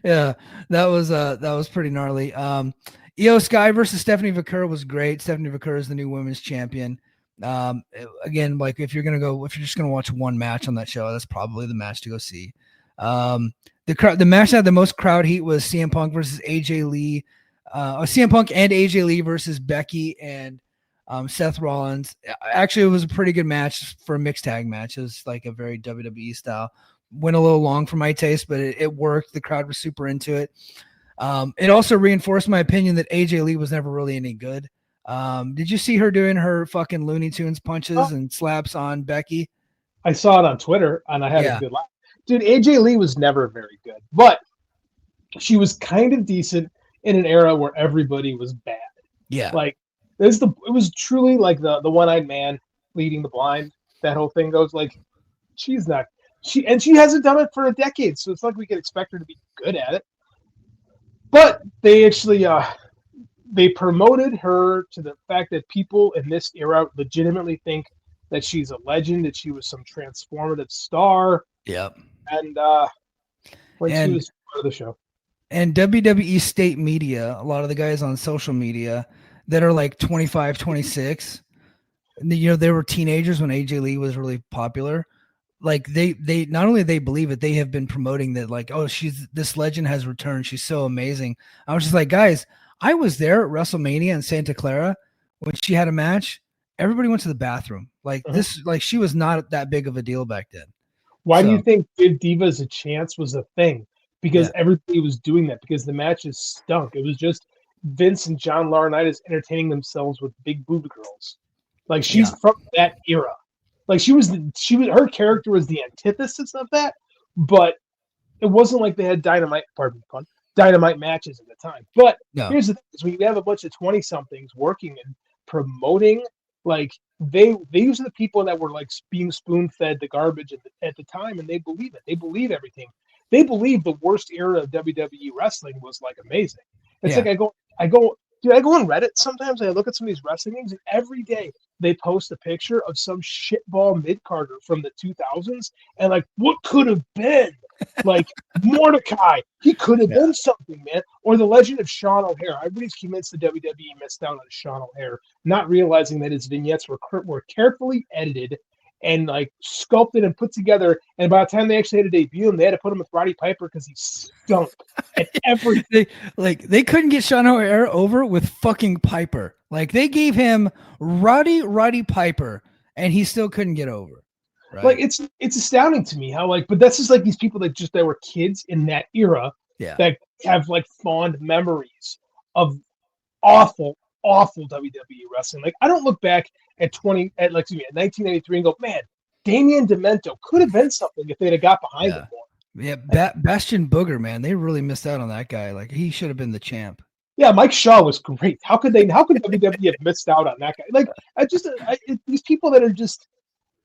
Yeah, that was pretty gnarly. Io Sky versus Stephanie Vaquer was great. Stephanie Vaquer is the new women's champion. Again, if you're just gonna watch one match on that show, that's probably the match to go see. The match that had the most crowd heat was CM Punk versus AJ Lee. CM Punk and AJ Lee versus Becky and Seth Rollins. Actually, it was a pretty good match for a mixed tag match. It was a very WWE style. Went a little long for my taste, but it worked. The crowd was super into it. It also reinforced my opinion that AJ Lee was never really any good. Did you see her doing her fucking Looney Tunes punches and slaps on Becky? I saw it on Twitter, and I had a good laugh. Dude, AJ Lee was never very good, but she was kind of decent in an era where everybody was bad. Yeah. It was truly the one-eyed man leading the blind. That whole thing goes she hasn't done it for a decade, so it's we could expect her to be good at it. But they actually they promoted her to the fact that people in this era legitimately think that she's a legend, that she was some transformative star. Yep. And she was part of the show. And WWE state media, a lot of the guys on social media that are 25, 26, they were teenagers when AJ Lee was really popular. They not only they believe it, they have been promoting that this legend has returned. She's so amazing. I was just guys, I was there at WrestleMania in Santa Clara when she had a match. Everybody went to the bathroom. She was not that big of a deal back then. Why do you think Give Divas a Chance was a thing? Because everybody was doing that because the matches stunk. It was just Vince and John Laurinaitis entertaining themselves with big boob girls. She's from that era. Her character was the antithesis of that, but it wasn't they had dynamite matches at the time. But here's the thing: is when you have a bunch of 20-somethings working and promoting Like these are the people that were like being spoon fed the garbage at the time, and they believe it. They believe everything. They believe the worst era of WWE wrestling was like amazing. It's like I go, dude, I go on Reddit sometimes and I look at some of these wrestling things, and every day they post a picture of some shitball mid-carder from the 2000s, and like, what could have been? Like Mordecai, he could have been something, man. Or the legend of Sean O'Hare. Everybody's convinced the WWE missed out on Sean O'Hare, not realizing that his vignettes were carefully edited and like sculpted and put together. And by the time they actually had to debut him, they had to put him with Roddy Piper because he stunk at everything. They couldn't get Sean O'Hare over with fucking Piper. Like they gave him Roddy Piper, and he still couldn't get over. Right? Like it's astounding to me how like, but that's just like these people that were kids in that era that have like fond memories of awful WWE wrestling. Like I don't look back at 1993 and go, man, Damian Demento could have been something if they'd have got behind him more. Yeah, Bastion Booger, man, they really missed out on that guy. Like he should have been the champ. Yeah, Mike Shaw was great. How could WWE have missed out on that guy? Like these people that are just,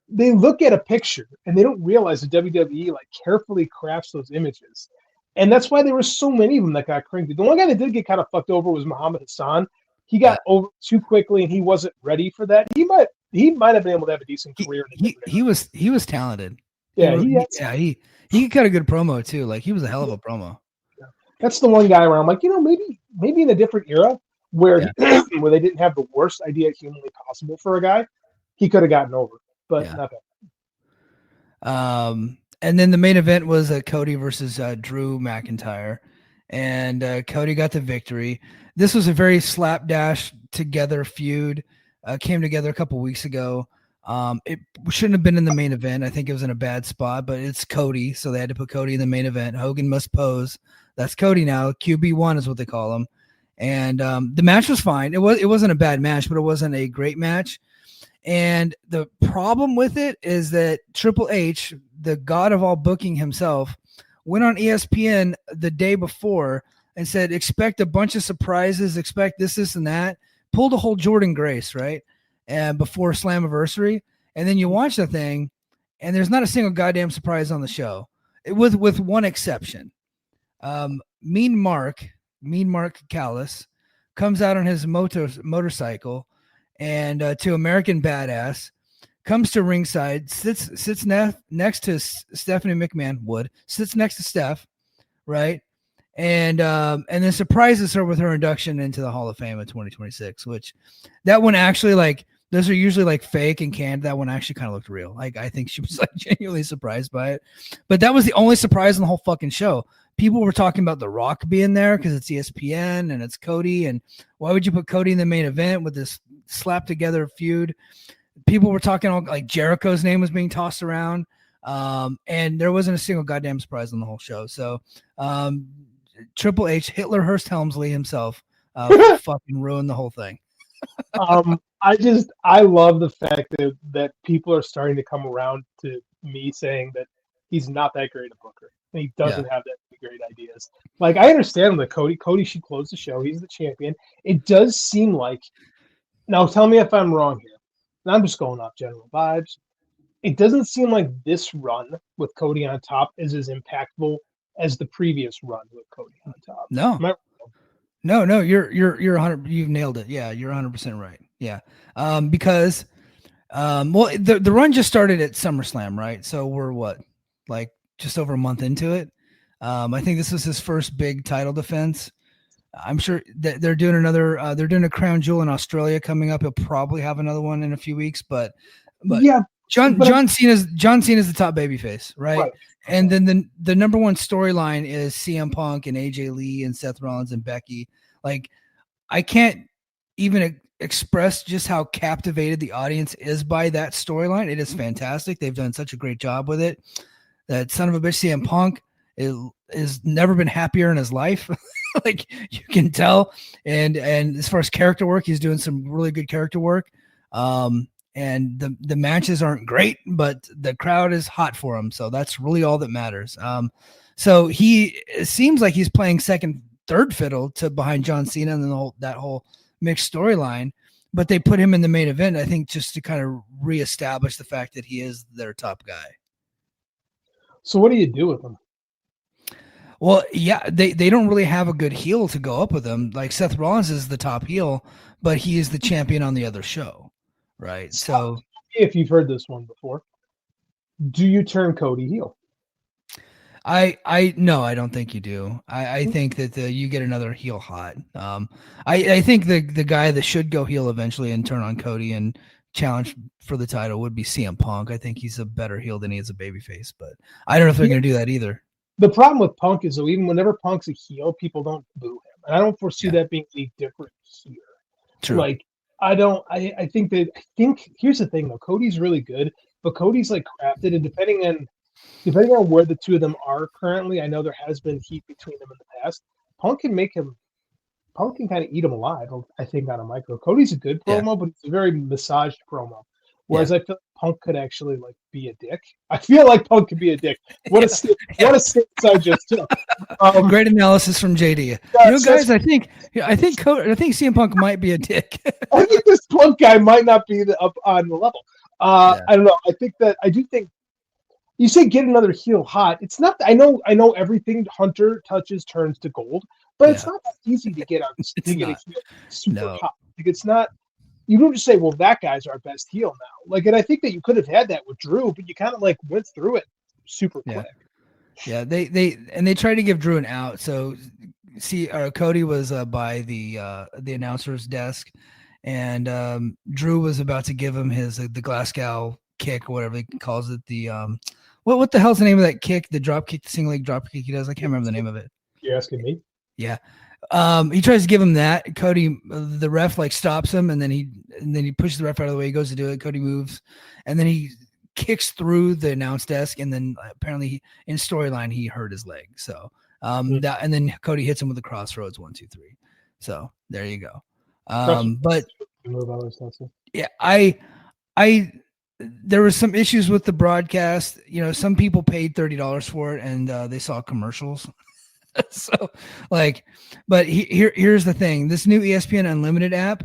they look at a picture and they don't realize that WWE like carefully crafts those images. And that's why there were so many of them that got cranked. The one guy that did get kind of fucked over was Muhammad Hassan. He got over too quickly and he wasn't ready for that. He might have been able to have a decent career. He was talented. Yeah, he cut a good promo too. Like he was a hell of a promo. Yeah. That's the one guy where I'm like, maybe in a different era where where they didn't have the worst idea humanly possible for a guy, he could have gotten over. But not that. And then the main event was Cody versus Drew McIntyre, and Cody got the victory. This was a very slapdash together feud. Came together a couple weeks ago. It shouldn't have been in the main event. I think it was in a bad spot, but it's Cody, so they had to put Cody in the main event. Hogan must pose. That's Cody now. QB1 is what they call him. And the match was fine. It wasn't a bad match, but it wasn't a great match. And the problem with it is that Triple H, the god of all booking himself, went on ESPN the day before and said, expect a bunch of surprises, expect this, and that. Pulled a whole Jordan Grace, right? And before Slammiversary. And then you watch the thing, and there's not a single goddamn surprise on the show. With one exception. Mean Mark Callis comes out on his motorcycle and to American Badass, comes to ringside, sits next to Stephanie McMahon, sits next to Steph, right? And then surprises her with her induction into the Hall of Fame in 2026, which that one actually, like, those are usually like fake and canned. That one actually kind of looked real. Like, I think she was like genuinely surprised by it. But that was the only surprise in the whole fucking show. People were talking about The Rock being there because it's ESPN and it's Cody. And why would you put Cody in the main event with this slap together feud? People were talking like Jericho's name was being tossed around. And there wasn't a single goddamn surprise on the whole show. So Triple H, Hitler Hurst Helmsley himself, fucking ruined the whole thing. I love the fact that people are starting to come around to me saying that he's not that great a booker. And he doesn't have that many great ideas. Like, I understand that Cody should close the show. He's the champion. It does seem like, now tell me if I'm wrong here, and I'm just going off general vibes. It doesn't seem like this run with Cody on top is as impactful as the previous run with Cody on top. No, you're 100. You've nailed it. Yeah, you're 100% right. Yeah, because the run just started at SummerSlam, right? So we're like just over a month into it. I think this was his first big title defense. I'm sure that they're doing they're doing a crown jewel in Australia coming up. He'll probably have another one in a few weeks, but yeah. John Cena's the top babyface, right? And then the number one storyline is CM Punk and AJ Lee and Seth Rollins and Becky. Like, I can't even express just how captivated the audience is by that storyline. It is fantastic. They've done such a great job with it. That son of a bitch CM Punk is never been happier in his life. Like, you can tell. And as far as character work, he's doing some really good character work. And the matches aren't great, but the crowd is hot for him. So that's really all that matters. So it seems like he's playing second, third fiddle to behind John Cena and then that whole mixed storyline. but they put him in the main event, I think, just to kind of reestablish the fact that he is their top guy. So what do you do with him? Well, yeah, they don't really have a good heel to go up with him. Like Seth Rollins is the top heel, but he is the champion on the other show, right? So if you've heard this one before, do you turn Cody heel? No, I don't think you do. I think that you get another heel hot. I think the guy that should go heel eventually and turn on Cody and challenge for the title would be CM Punk. I think he's a better heel than he is a babyface, but I don't know if they're going to do that either. The problem with Punk is, though, even whenever Punk's a heel, people don't boo him, and I don't foresee that being any different here. True. Like I think here's the thing though, Cody's really good, but Cody's like crafted, and depending on where the two of them are currently, I know there has been heat between them in the past. Punk can kind of eat him alive, I think, on a micro. Cody's a good promo, but it's a very massaged promo. Whereas I feel like Punk could actually like be a dick. I feel like Punk could be a dick. What a stance I just took. Great analysis from JD. Guys, I think CM Punk might be a dick. I think this Punk guy might not be up on the level. I don't know. I do think you say get another heel hot. It's not. I know everything Hunter touches turns to gold, but it's not that easy to get on to get a heel super hot. Like, it's not. You don't just say, well, that guy's our best heel now. Like, and I think that you could have had that with Drew, but you kind of like went through it super quick. Yeah, they tried to give Drew an out. So Cody was by the announcer's desk, and Drew was about to give him his the Glasgow kick or whatever he calls it. The what the hell's the name of that kick? The drop kick, the single leg drop kick he does. I can't remember the name of it. You're asking me? Yeah. He tries to give him that. Cody, the ref, like stops him, and then he pushes the ref out of the way. He goes to do it. Cody moves, and then he kicks through the announce desk, and then apparently in storyline he hurt his leg. So and then Cody hits him with the crossroads 1, 2, 3. So there you go. But yeah, I there was some issues with the broadcast. You know, some people paid $30 for it, and they saw commercials. So but here's the thing. This new ESPN Unlimited app,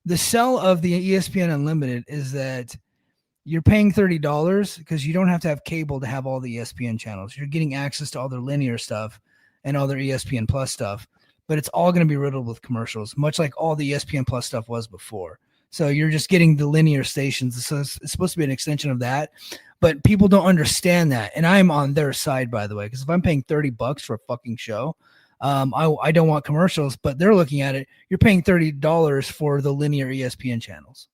the sell of the ESPN Unlimited is that you're paying $30 because you don't have to have cable to have all the ESPN channels. You're getting access to all their linear stuff and all their ESPN Plus stuff, but it's all going to be riddled with commercials, much like all the ESPN Plus stuff was before. So you're just getting the linear stations. So it's supposed to be an extension of that, but people don't understand that. And I'm on their side, by the way, because if I'm paying $30 for a fucking show, I don't want commercials, but they're looking at it. You're paying $30 for the linear ESPN channels.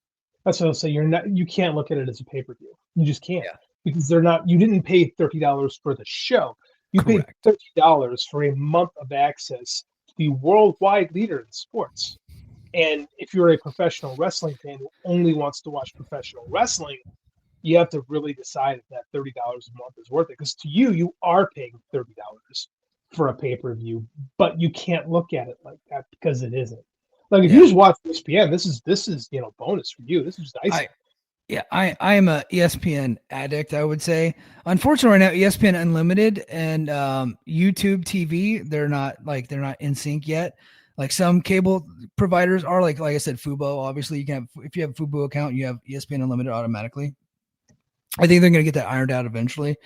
That's what I'll say. You can't look at it as a pay-per-view. You just can't because you didn't pay $30 for the show. You paid $30 for a month of access to the worldwide leader in sports. And if you're a professional wrestling fan who only wants to watch professional wrestling, you have to really decide if that $30 a month is worth it. Because to you are paying $30 for a pay-per-view, but you can't look at it like that because it isn't. Like if you just watch ESPN, this is bonus for you. This is just icing. I am a ESPN addict, I would say. Unfortunately, right now ESPN Unlimited and YouTube TV, they're not in sync yet. Like some cable providers are, like I said, Fubo. Obviously, you can have, if you have a Fubo account, you have ESPN Unlimited automatically. I think they're going to get that ironed out eventually.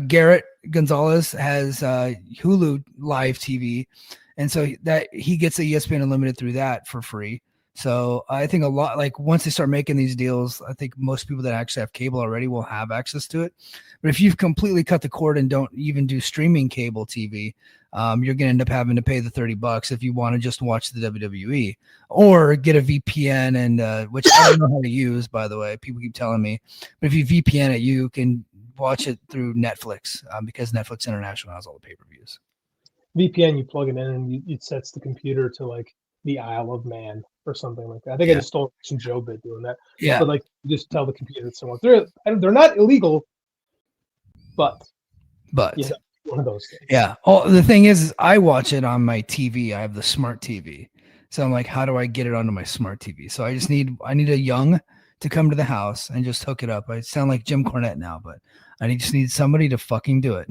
Garrett Gonzalez has Hulu Live TV, and so that he gets the ESPN Unlimited through that for free. So I think a lot, like once they start making these deals, I think most people that actually have cable already will have access to it. But if you've completely cut the cord and don't even do streaming cable TV, you're going to end up having to pay the $30 if you want to just watch the WWE or get a VPN, and which I don't know how to use, by the way. People keep telling me, but if you VPN it, you can watch it through Netflix because Netflix International has all the pay-per-views. VPN, you plug it in and it sets the computer to like the Isle of Man or something like that. I think I just stole some Joe bit doing that. Yeah, but like you just tell the computer it's someone. They're not illegal, but yeah, one of those things. Yeah. Oh, the thing is I watch it on my TV. I have the smart TV, so I'm like, how do I get it onto my smart TV? So I need a young to come to the house and just hook it up. I sound like Jim Cornette now, but I just need somebody to fucking do it.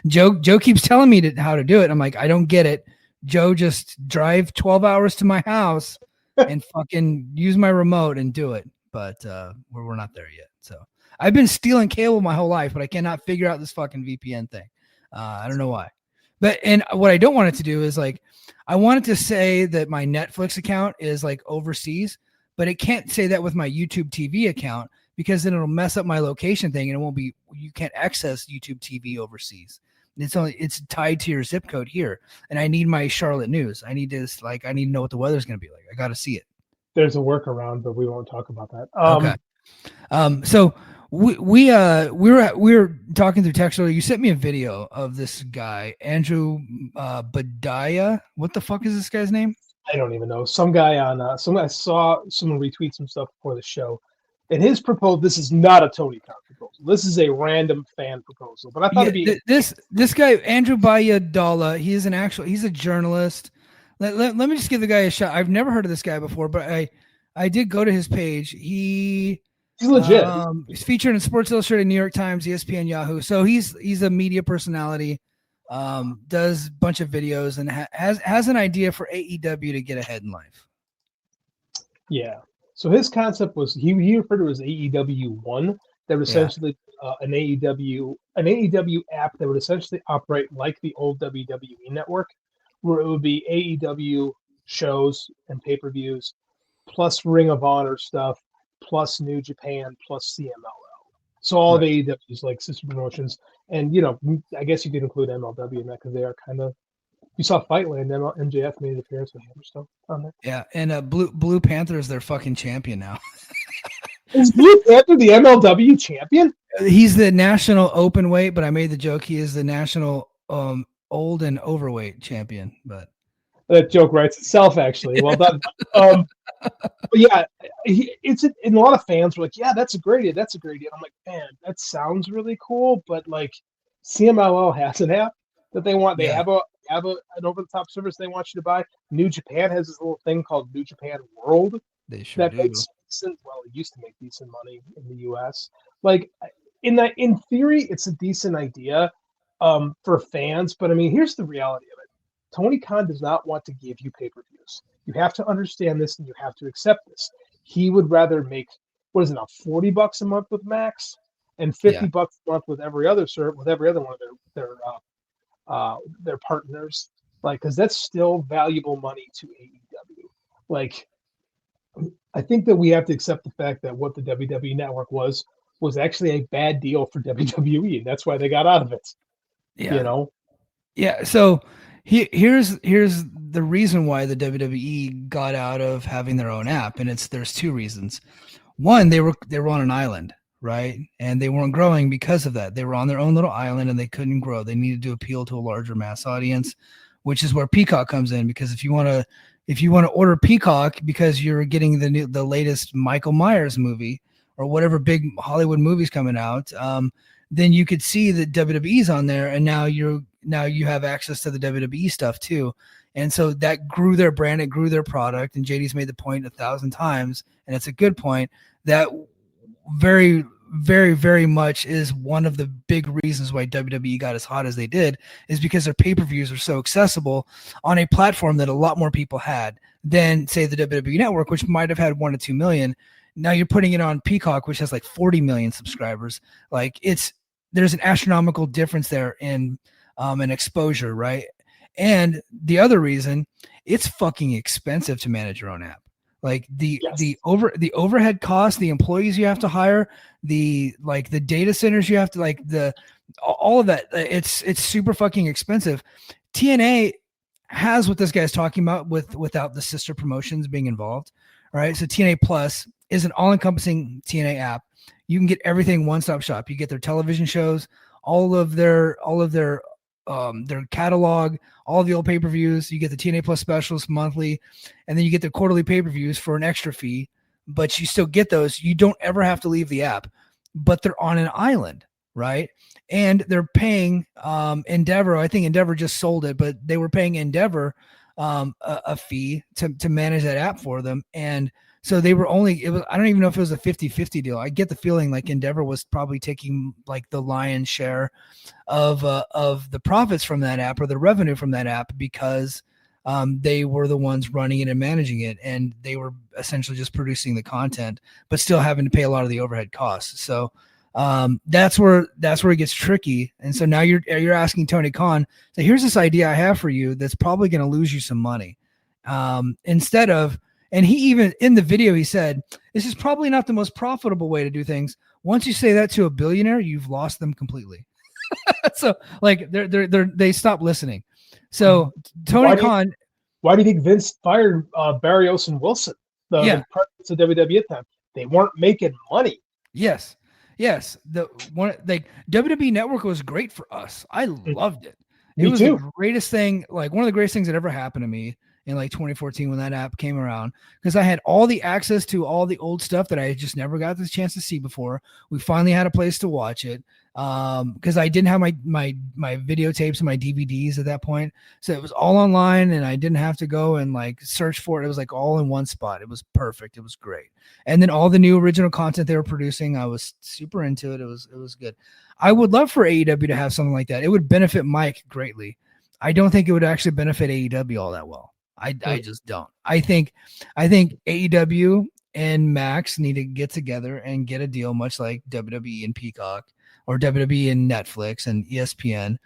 Joe keeps telling me how to do it. I'm like, I don't get it. Joe, just drive 12 hours to my house and fucking use my remote and do it. But we're not there yet. So I've been stealing cable my whole life, but I cannot figure out this fucking VPN thing. I don't know why. But and what I don't want it to do is like, I want it to say that my Netflix account is like overseas, but it can't say that with my YouTube TV account because then it'll mess up my location thing and it won't be, you can't access YouTube TV overseas. It's tied to your zip code here. And I need my Charlotte news. I need to know what the weather's going to be like. I got to see it. There's a workaround, but we won't talk about that. Okay. So we were talking through text earlier. You sent me a video of this guy, Andrew Badiah. What the fuck is this guy's name? I don't even know. Some guy on I saw someone retweet some stuff before the show, and his proposal. This is not a Tony Khan proposal. This is a random fan proposal. But I thought it'd be this guy, Andrew Badiah. He's a journalist. Let me just give the guy a shot. I've never heard of this guy before, but I did go to his page. He's legit. He's featured in Sports Illustrated, New York Times, ESPN, Yahoo. So he's a media personality. Does a bunch of videos and has an idea for AEW to get ahead in life. Yeah. So his concept was he referred to it as AEW One. That was essentially an AEW app that would essentially operate like the old WWE network, where it would be AEW shows and pay-per-views, plus Ring of Honor stuff, plus New Japan, plus CMLL. So all of AEW's like sister promotions. And, I guess you could include MLW in that because they are kind of, you saw Fightland, MJF made an appearance with Hammerstone on there. Yeah, and Blue Panther is their fucking champion now. Is Blue Panther the MLW champion? He's the national open weight, but I made the joke he is the national old and overweight champion. But that joke writes itself, actually. Well done. But yeah, and a lot of fans were like, "Yeah, that's a great idea. That's a great idea." I'm like, man, that sounds really cool, but like, CMLL has an app that they want. They have an over-the-top service they want you to buy. New Japan has this little thing called New Japan World. They sure do. Makes decent. Well, it used to make decent money in the U.S. Like, in theory, it's a decent idea for fans. But I mean, here's the reality of it. Tony Khan does not want to give you pay-per-views. You have to understand this and you have to accept this. He would rather make, what is it now, $40 a month with Max and $50 a month with every other one of their partners. Like, because that's still valuable money to AEW. Like, I think that we have to accept the fact that what the WWE network was actually a bad deal for WWE, and that's why they got out of it. Yeah. Yeah. So here's the reason why the WWE got out of having their own app, and there's two reasons. One, they were on an island, right? And they weren't growing because of that. They were on their own little island and they couldn't grow. They needed to appeal to a larger mass audience, which is where Peacock comes in. Because if you want to order Peacock because you're getting the latest Michael Myers movie or whatever big Hollywood movie's coming out, then you could see that WWE's on there, and now you have access to the WWE stuff too. And so that grew their brand, it grew their product, and JD's made the point 1,000 times, and it's a good point, that very, very, very much is one of the big reasons why WWE got as hot as they did, is because their pay-per-views are so accessible on a platform that a lot more people had than, say, the WWE Network, which might have had 1 to 2 million. Now you're putting it on Peacock, which has like 40 million subscribers. Like, there's an astronomical difference there in an exposure, right? And the other reason, it's fucking expensive to manage your own app. Like the overhead costs, the employees you have to hire, the data centers you have to all of that. It's super fucking expensive. TNA has what this guy's talking about without the sister promotions being involved. Right. So TNA Plus is an all-encompassing TNA app. You can get everything one-stop shop. You get their television shows, all of their catalog, all of the old pay-per-views. You get the TNA Plus specials monthly, and then you get the quarterly pay-per-views for an extra fee, but you still get those. You don't ever have to leave the app, but they're on an island, right? And they're paying Endeavor. I think Endeavor just sold it, but they were paying Endeavor a fee to manage that app for them. And so they were I don't even know if it was a 50-50 deal. I get the feeling like Endeavor was probably taking like the lion's share of the profits from that app or the revenue from that app because they were the ones running it and managing it, and they were essentially just producing the content, but still having to pay a lot of the overhead costs. So that's where it gets tricky. And so now you're asking Tony Khan, so here's this idea I have for you that's probably going to lose you some money. Instead of, and he even in the video, he said, this is probably not the most profitable way to do things. Once you say that to a billionaire, you've lost them completely. So like they stop listening. So Tony Khan. Why do you think Vince fired Barrios and Wilson, the presidents of WWE at the time? They weren't making money. Yes. The WWE Network was great for us. I loved it. It was the greatest thing, like one of the greatest things that ever happened to me in like 2014 when that app came around, because I had all the access to all the old stuff that I just never got the chance to see before. We finally had a place to watch it because I didn't have my videotapes and my DVDs at that point. So it was all online and I didn't have to go and like search for it. It was like all in one spot. It was perfect. It was great. And then all the new original content they were producing, I was super into it. It was good. I would love for AEW to have something like that. It would benefit Mike greatly. I don't think it would actually benefit AEW all that well. I just don't. I think AEW and Max need to get together and get a deal, much like WWE and Peacock or WWE and Netflix and ESPN,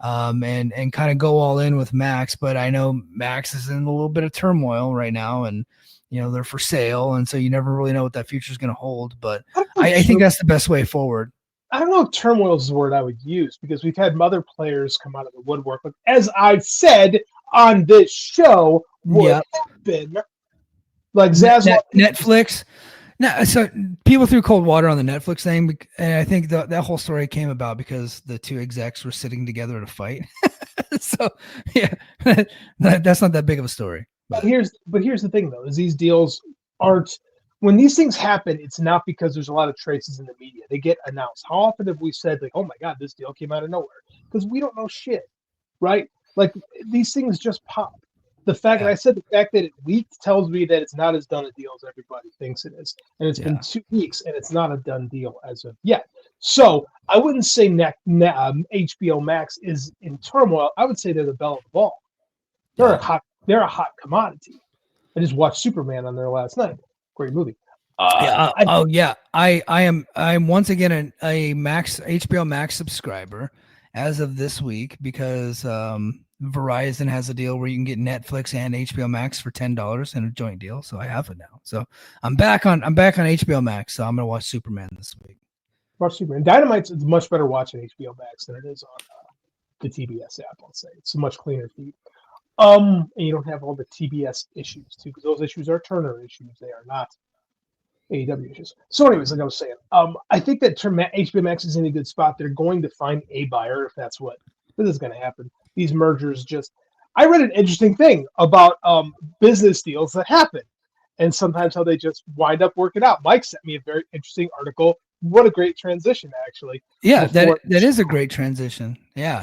and kind of go all in with Max. But I know Max is in a little bit of turmoil right now, and they're for sale, and so you never really know what that future is going to hold. But I think that's the best way forward. I don't know if turmoil is the word I would use, because we've had other players come out of the woodwork. But as I've said on this show, would happen, like Zaslow. Netflix. No, so people threw cold water on the Netflix thing, and I think that whole story came about because the two execs were sitting together at a fight. So yeah, that's not that big of a story. But here's the thing though: is these deals aren't. When these things happen, it's not because there's a lot of traces in the media. They get announced. How often have we said, like, oh my God, this deal came out of nowhere? Because we don't know shit, right? Like, these things just pop. The fact that it leaked tells me that it's not as done a deal as everybody thinks it is. And it's been 2 weeks, and it's not a done deal as of yet. So I wouldn't say HBO Max is in turmoil. I would say they're the belle of the ball. They're a hot commodity. I just watched Superman on there last night. Great movie. I am once again a HBO Max subscriber as of this week because Verizon has a deal where you can get Netflix and HBO Max for $10 in a joint deal. So I have it now. So I'm back on HBO Max. So I'm gonna watch Superman this week. Watch Superman. Dynamite's much better watching HBO Max than it is on the TBS app. I'll say it's a much cleaner feed. And you don't have all the TBS issues too, because those issues are Turner issues. They are not AEW issues. So, anyways, like I was saying, I think that HBO Max is in a good spot. They're going to find a buyer if that's what this is going to happen. These mergers I read an interesting thing about business deals that happen, and sometimes how they just wind up working out. Mike sent me a very interesting article. What a great transition, actually. Yeah, that is a great transition. Yeah.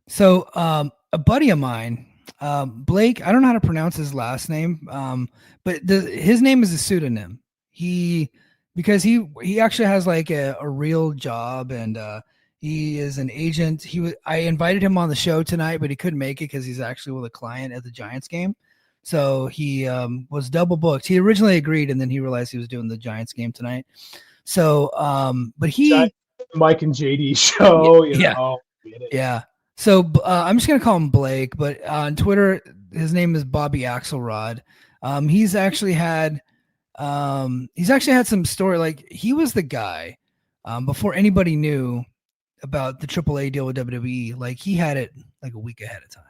So, a buddy of mine. Blake, I don't know how to pronounce his last name, but his name is a pseudonym. Because he actually has like a real job, and he is an agent. I invited him on the show tonight, but he couldn't make it because he's actually with a client at the Giants game. So he was double booked. He originally agreed, and then he realized he was doing the Giants game tonight. So, but Mike and JD show, yeah. So I'm just gonna call him Blake, but on Twitter his name is Bobby Axelrod. He's actually had some story. Like, he was the guy before anybody knew about the AAA deal with WWE. Like, he had it like a week ahead of time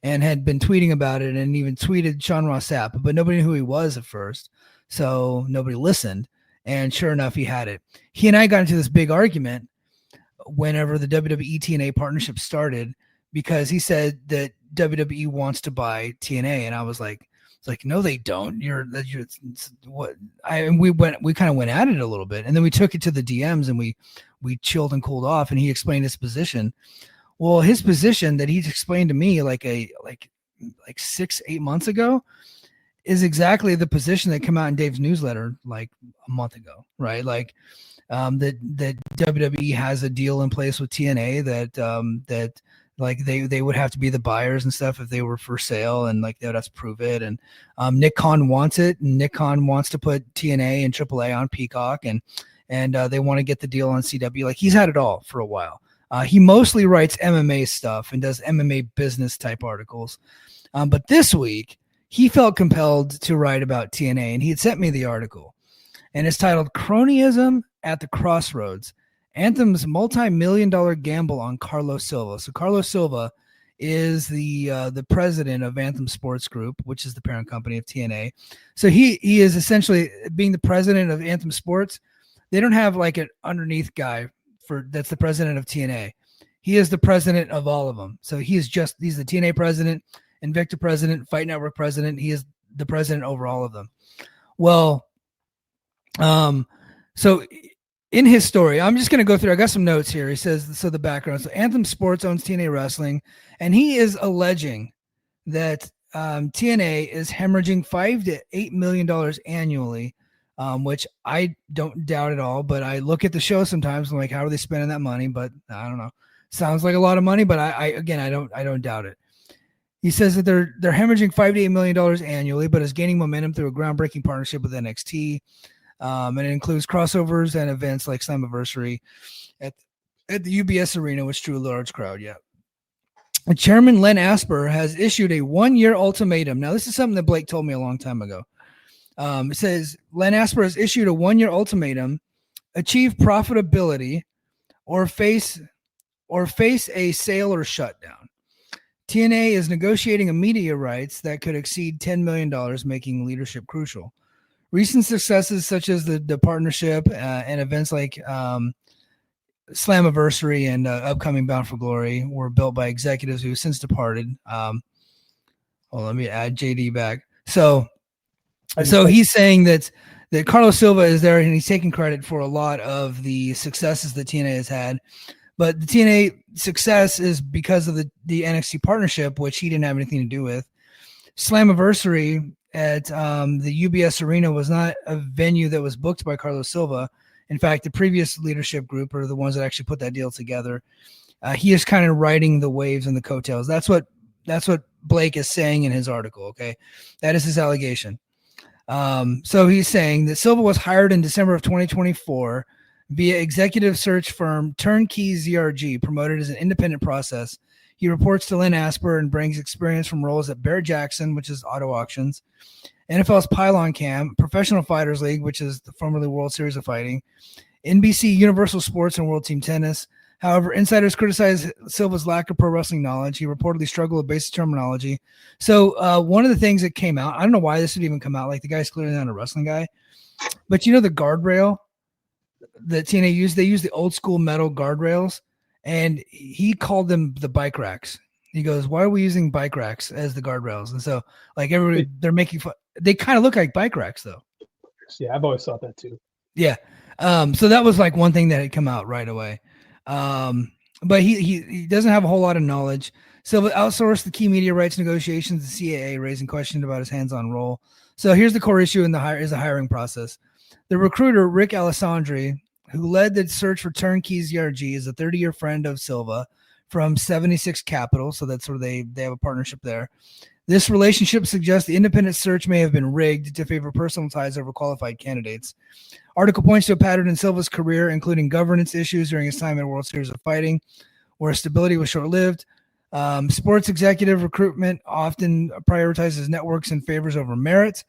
and had been tweeting about it, and even tweeted Sean Ross Sapp, but nobody knew who he was at first, so nobody listened. And sure enough, he had it. He and I got into this big argument whenever the WWE TNA partnership started, because he said that WWE wants to buy TNA, and I was like, no, they don't. We kind of went at it a little bit, and then we took it to the DMs, and we chilled and cooled off, and he explained his position. Well, his position that he's explained to me like 6-8 months ago is exactly the position that came out in Dave's newsletter like a month ago, right? Like, that WWE has a deal in place with TNA that Like they would have to be the buyers and stuff if they were for sale, and like they would have to prove it. And Nick Khan wants it, and Nick Khan wants to put TNA and AAA on Peacock, and they want to get the deal on CW. Like he's had it all for a while. He mostly writes MMA stuff and does MMA business type articles. But this week he felt compelled to write about TNA, and he had sent me the article, and it's titled "Cronyism at the Crossroads: Anthem's multi-million-dollar gamble on Carlos Silva." So Carlos Silva is the president of Anthem Sports Group, which is the parent company of TNA. So he is essentially, being the president of Anthem Sports, they don't have like an underneath guy that's the president of TNA. He is the president of all of them. So he's the TNA president, Invicta president, Fight Network president. He is the president over all of them. Well, so in his story, I'm just going to go through. I got some notes here. He says, so the background. So Anthem Sports owns TNA Wrestling, and he is alleging that TNA is hemorrhaging $5 to $8 million annually, which I don't doubt at all. But I look at the show sometimes. I'm like, how are they spending that money? But I don't know. Sounds like a lot of money, but I don't doubt it. He says that they're hemorrhaging $5 to $8 million annually, but is gaining momentum through a groundbreaking partnership with NXT. And it includes crossovers and events like Slammiversary at the UBS Arena, which drew a large crowd. Yeah. And Chairman Len Asper has issued a 1-year ultimatum. Now, this is something that Blake told me a long time ago. It says Len Asper has issued a 1-year ultimatum: achieve profitability or face a sale or shutdown. TNA is negotiating a media rights that could exceed $10 million, making leadership crucial. Recent successes such as the partnership and events like Slammiversary and upcoming Bound for Glory were built by executives who have since departed. Let me add JD back. So he's saying that Carlos Silva is there, and he's taking credit for a lot of the successes that TNA has had. But the TNA success is because of the NXT partnership, which he didn't have anything to do with. Slammiversary at the UBS Arena was not a venue that was booked by Carlos Silva. In fact, the previous leadership group are the ones that actually put that deal together. He is kind of riding the waves and the coattails. That's what Blake is saying in his article. Okay, that is his allegation. So he's saying that Silva was hired in December of 2024 via executive search firm Turnkey ZRG, promoted as an independent process. He reports to Len Asper and brings experience from roles at Bear Jackson, which is auto auctions, NFL's Pylon Cam, Professional Fighters League, which is the formerly World Series of Fighting, NBC Universal Sports and World Team Tennis. However, insiders criticize Silva's lack of pro wrestling knowledge. He reportedly struggled with basic terminology. So one of the things that came out, I don't know why this would even come out, like the guy's clearly not a wrestling guy, but you know the guardrail that TNA used? They used the old school metal guardrails, and he called them the bike racks. He goes, why are we using bike racks as the guardrails? And so like everybody, they're making fun. They kind of look like bike racks though. Yeah, I've always thought that too. Yeah. So that was like one thing that had come out right away. But he doesn't have a whole lot of knowledge. Silva outsourced the key media rights negotiations to CAA, raising questions about his hands-on role. So here's the core issue in the hiring process. The recruiter, Rick Alessandri, who led the search for Turnkey ZRG, is a 30-year friend of Silva from 76 Capital. So that's where they have a partnership there. This relationship suggests the independent search may have been rigged to favor personal ties over qualified candidates. Article points to a pattern in Silva's career, including governance issues during his time at World Series of Fighting, where stability was short-lived. Sports executive recruitment often prioritizes networks and favors over merit.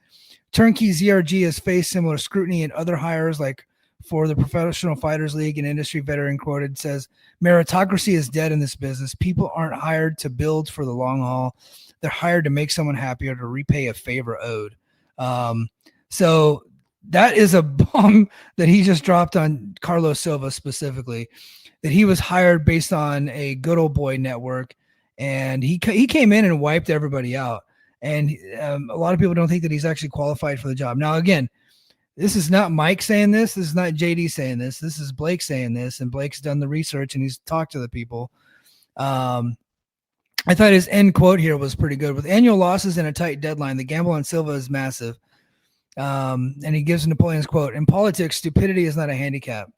Turnkey ZRG has faced similar scrutiny in other hires, like for the Professional Fighters League. An industry veteran quoted says, meritocracy is dead in this business. People aren't hired to build for the long haul. They're hired to make someone happy or to repay a favor owed. So that is a bomb that he just dropped on Carlos Silva specifically, that he was hired based on a good old boy network. And he came in and wiped everybody out. And a lot of people don't think that he's actually qualified for the job. Now, again, this is not Mike saying this. This is not JD saying this. This is Blake saying this. And Blake's done the research and he's talked to the people. I thought his end quote here was pretty good. With annual losses and a tight deadline, the gamble on Silva is massive. And he gives Napoleon's quote, in politics, stupidity is not a handicap.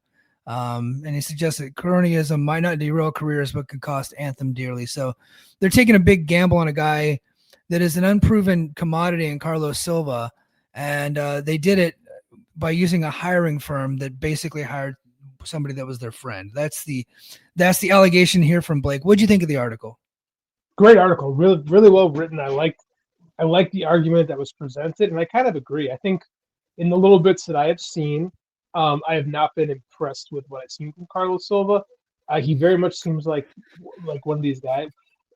And he suggested cronyism might not derail careers, but could cost Anthem dearly. So they're taking a big gamble on a guy that is an unproven commodity in Carlos Silva. And they did it by using a hiring firm that basically hired somebody that was their friend. That's the allegation here from Blake. What'd you think of the article? Great article. Really, really well written. I like the argument that was presented, and I kind of agree. I think in the little bits that I have seen, I have not been impressed with what I've seen from Carlos Silva. He very much seems like one of these guys.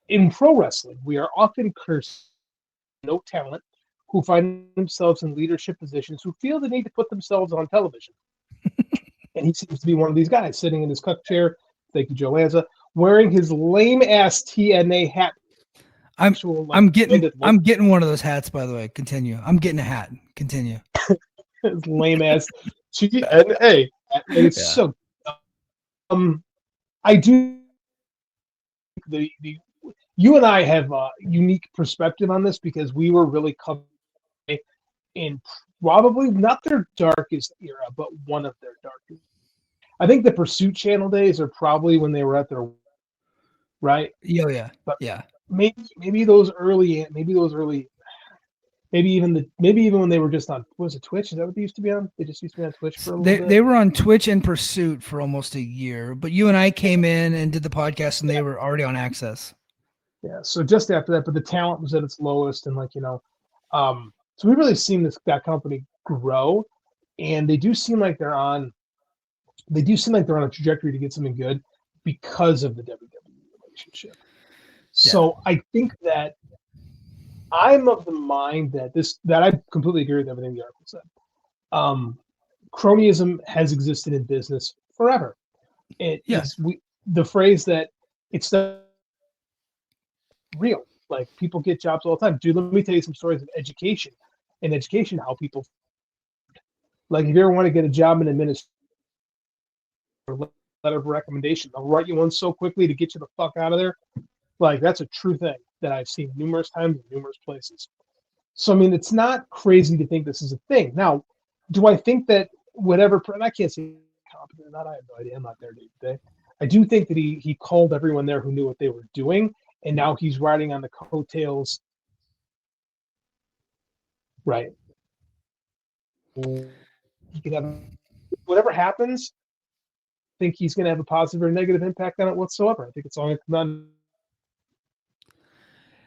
In pro wrestling, we are often cursed no talent who find themselves in leadership positions who feel the need to put themselves on television. And he seems to be one of these guys sitting in his cuck chair. Thank you, Joe Lanza, wearing his lame ass TNA hat. I'm getting one of those hats, by the way. Continue. I'm getting a hat. Continue. His lame ass TNA. It's so. I do. You and I have a unique perspective on this because we were really covered in probably not their darkest era, but one of their darkest. I think the Pursuit Channel days are probably when they were at their right. Yeah. But yeah. Maybe those early, maybe even when they were just on, was it Twitch? Is that what they used to be on? They just used to be on Twitch for a little bit. They were on Twitch and Pursuit for almost a year, but you and I came in and did the podcast, and they were already on Access. Yeah, so just after that, but the talent was at its lowest, and so we've really seen that company grow, and they do seem like they're on a trajectory to get something good because of the WWE relationship. So I think that I'm of the mind that I completely agree with everything the article said. Cronyism has existed in business forever. The phrase that it's not real. Like, people get jobs all the time. Dude, let me tell you some stories of education. In education, how people, like, if you ever want to get a job in administration or letter of recommendation, they'll write you one so quickly to get you the fuck out of there. Like, that's a true thing that I've seen numerous times in numerous places. So, I mean, it's not crazy to think this is a thing. Now, do I think that whatever, and I can't say competent or not, I have no idea. I'm not there day to day. I do think that he called everyone there who knew what they were doing, and now he's riding on the coattails. Right. He can have whatever happens. I think he's going to have a positive or negative impact on it whatsoever. I think it's all going to come down.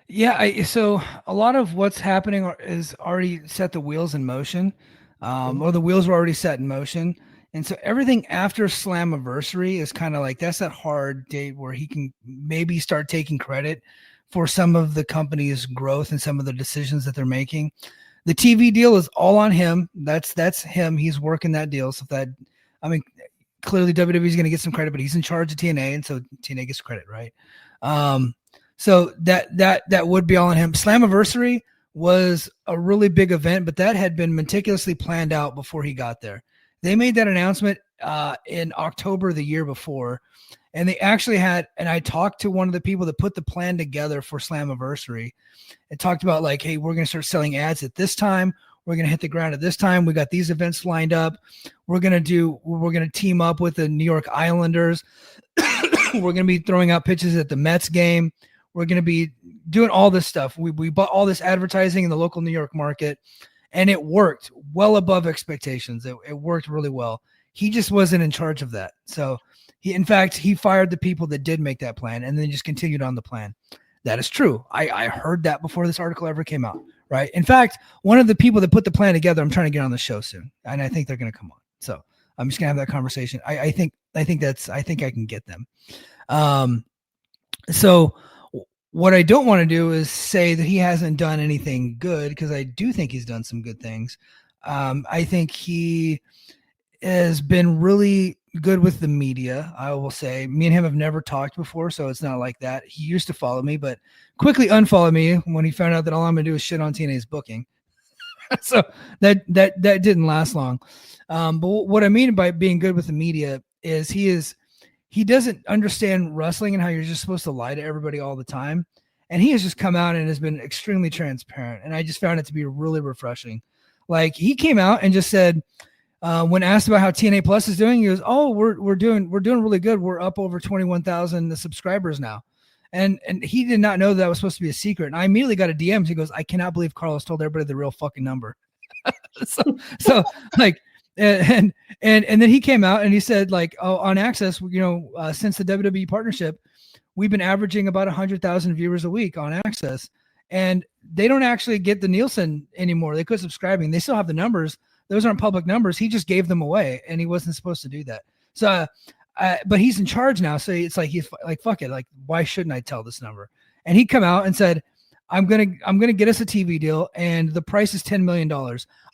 Yeah, so a lot of what's happening is already set the wheels in motion, or the wheels were already set in motion. And so everything after Slammiversary is kind of like, that's that hard date where he can maybe start taking credit for some of the company's growth and some of the decisions that they're making. The TV deal is all on him. That's him. He's working that deal. So clearly WWE is going to get some credit, but he's in charge of TNA, and so TNA gets credit, right? So that would be all on him. Slammiversary was a really big event, but that had been meticulously planned out before he got there. They made that announcement in October the year before, and they actually had, and I talked to one of the people that put the plan together for Slammiversary. It talked about, like, hey, we're going to start selling ads at this time. We're going to hit the ground at this time. We got these events lined up. We're going to team up with the New York Islanders. We're going to be throwing out pitches at the Mets game. We're going to be doing all this stuff. We bought all this advertising in the local New York market, and it worked well above expectations. It worked really well. He just wasn't in charge of that. So he fired the people that did make that plan and then just continued on the plan. That is true. I heard that before this article ever came out, right? In fact, one of the people that put the plan together, I'm trying to get on the show soon, and I think they're going to come on. So I'm just going to have that conversation. I think I can get them. So what I don't want to do is say that he hasn't done anything good, because I do think he's done some good things. I think he has been really good with the media. I will say, me and him have never talked before, so it's not like that. He used to follow me, but quickly unfollowed me when he found out that all I'm going to do is shit on TNA's booking. So that didn't last long. But what I mean by being good with the media is he doesn't understand wrestling and how you're just supposed to lie to everybody all the time. And he has just come out and has been extremely transparent. And I just found it to be really refreshing. Like, he came out and just said, When asked about how TNA Plus is doing, he goes, "Oh, we're doing really good. We're up over 21,000 subscribers now." And he did not know that was supposed to be a secret. And I immediately got a DM. He goes, "I cannot believe Carlos told everybody the real fucking number." so like, and then he came out and he said, like, oh, on Access, since the WWE partnership, we've been averaging about 100,000 viewers a week on Access, and they don't actually get the Nielsen anymore. They quit subscribing. They still have the numbers. Those aren't public numbers. He just gave them away, and he wasn't supposed to do that. So, but he's in charge now. So it's like, he's like, fuck it. Like, why shouldn't I tell this number? And he come out and said, I'm going to get us a TV deal, and the price is $10 million.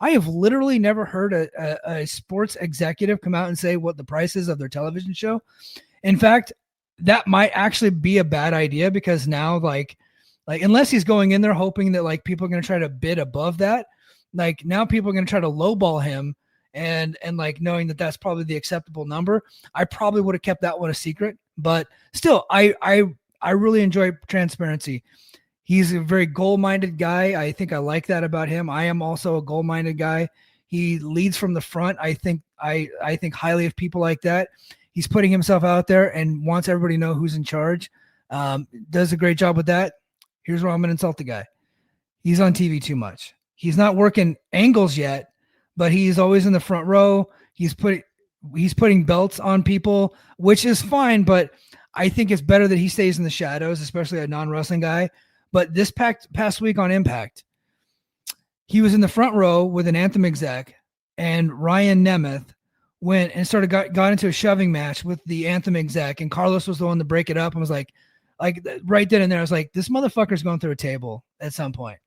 I have literally never heard a sports executive come out and say what the price is of their television show. In fact, that might actually be a bad idea, because now like unless he's going in there hoping that like people are going to try to bid above that, like now people are going to try to lowball him, and like knowing that that's probably the acceptable number. I probably would have kept that one a secret, but still, I really enjoy transparency. He's a very goal-minded guy. I think I like that about him. I am also a goal-minded guy. He leads from the front. I think highly of people like that. He's putting himself out there and wants everybody to know who's in charge. Does a great job with that. Here's where I'm going to insult the guy. He's on TV too much. He's not working angles yet, but he's always in the front row. He's putting belts on people, which is fine, but I think it's better that he stays in the shadows, especially a non-wrestling guy. But this past week on Impact, he was in the front row with an Anthem exec, and Ryan Nemeth went and got into a shoving match with the Anthem exec, and Carlos was the one to break it up, and was like right then and there, I was like, this motherfucker's going through a table at some point.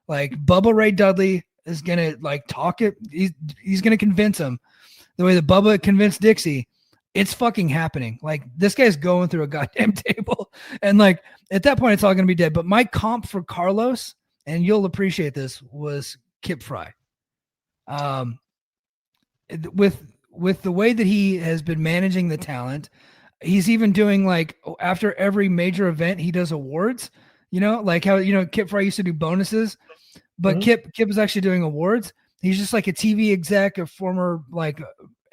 Like, Bubba Ray Dudley is gonna like talk it. He's gonna convince him the way that Bubba convinced Dixie. It's fucking happening. Like, this guy's going through a goddamn table, and like at that point, it's all gonna be dead. But my comp for Carlos, and you'll appreciate this, was Kip Fry. With the way that he has been managing the talent, he's even doing like after every major event, he does awards. Like how Kip Fry used to do bonuses. But Kip is actually doing awards. He's just like a TV exec, a former like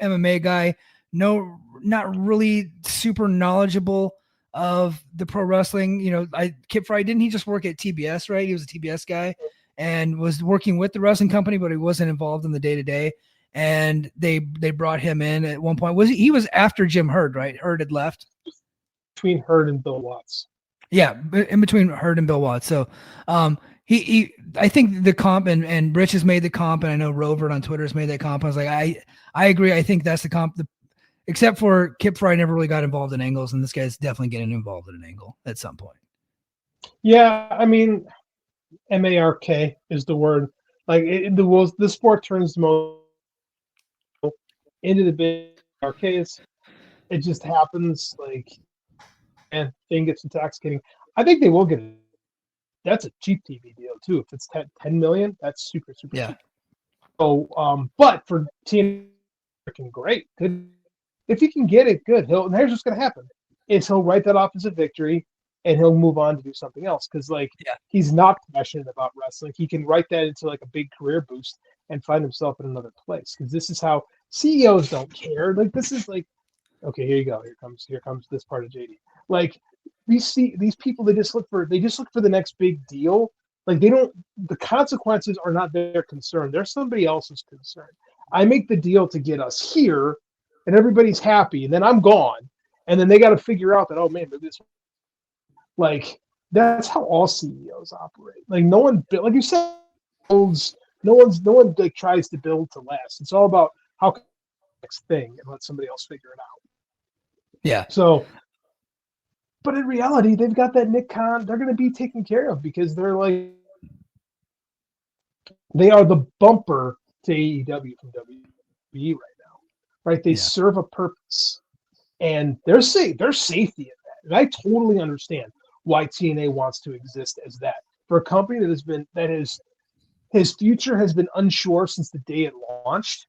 MMA guy. No, not really super knowledgeable of the pro wrestling. Kip Fry, didn't he just work at TBS, right? He was a TBS guy and was working with the wrestling company, but he wasn't involved in the day-to-day. And they brought him in at one point. He was after Jim Herd, right? Herd had left. Between Herd and Bill Watts. Yeah, in between Herd and Bill Watts. So I think the comp, and Rich has made the comp, and I know Rover on Twitter has made that comp. I was like, I agree. I think that's the comp. Except for Kip Fry never really got involved in angles, and this guy's definitely getting involved in an angle at some point. Yeah, I mean, MARK is the word. Like the sport turns most into the big arcades. It just happens. Like, and thing gets intoxicating. I think they will get it. That's a cheap TV deal too. If it's 10 million, that's super cheap. So, but for TNA, freaking great. Good. If he can get it, good. And here's what's going to happen: is he'll write that off as a victory, and he'll move on to do something else. Because he's not passionate about wrestling. He can write that into like a big career boost and find himself in another place. Because this is how CEOs don't care. Like, this is like, okay, here you go. Here comes this part of JD. Like, these people, they just look for the next big deal. Like, the consequences are not their concern. They're somebody else's concern. I make the deal to get us here, and everybody's happy, and then I'm gone, and then they got to figure out that, oh man, this, like, that's how all CEOs operate. Like, no one, like you said, builds. No one like tries to build to last. It's all about how can next thing and let somebody else figure it out. Yeah. So, but in reality, they've got that Nick Khan. They're going to be taken care of because they're like, they are the bumper to AEW from WWE right now, right? They serve a purpose, and there's safety in that. And I totally understand why TNA wants to exist as that. For a company his future has been unsure since the day it launched,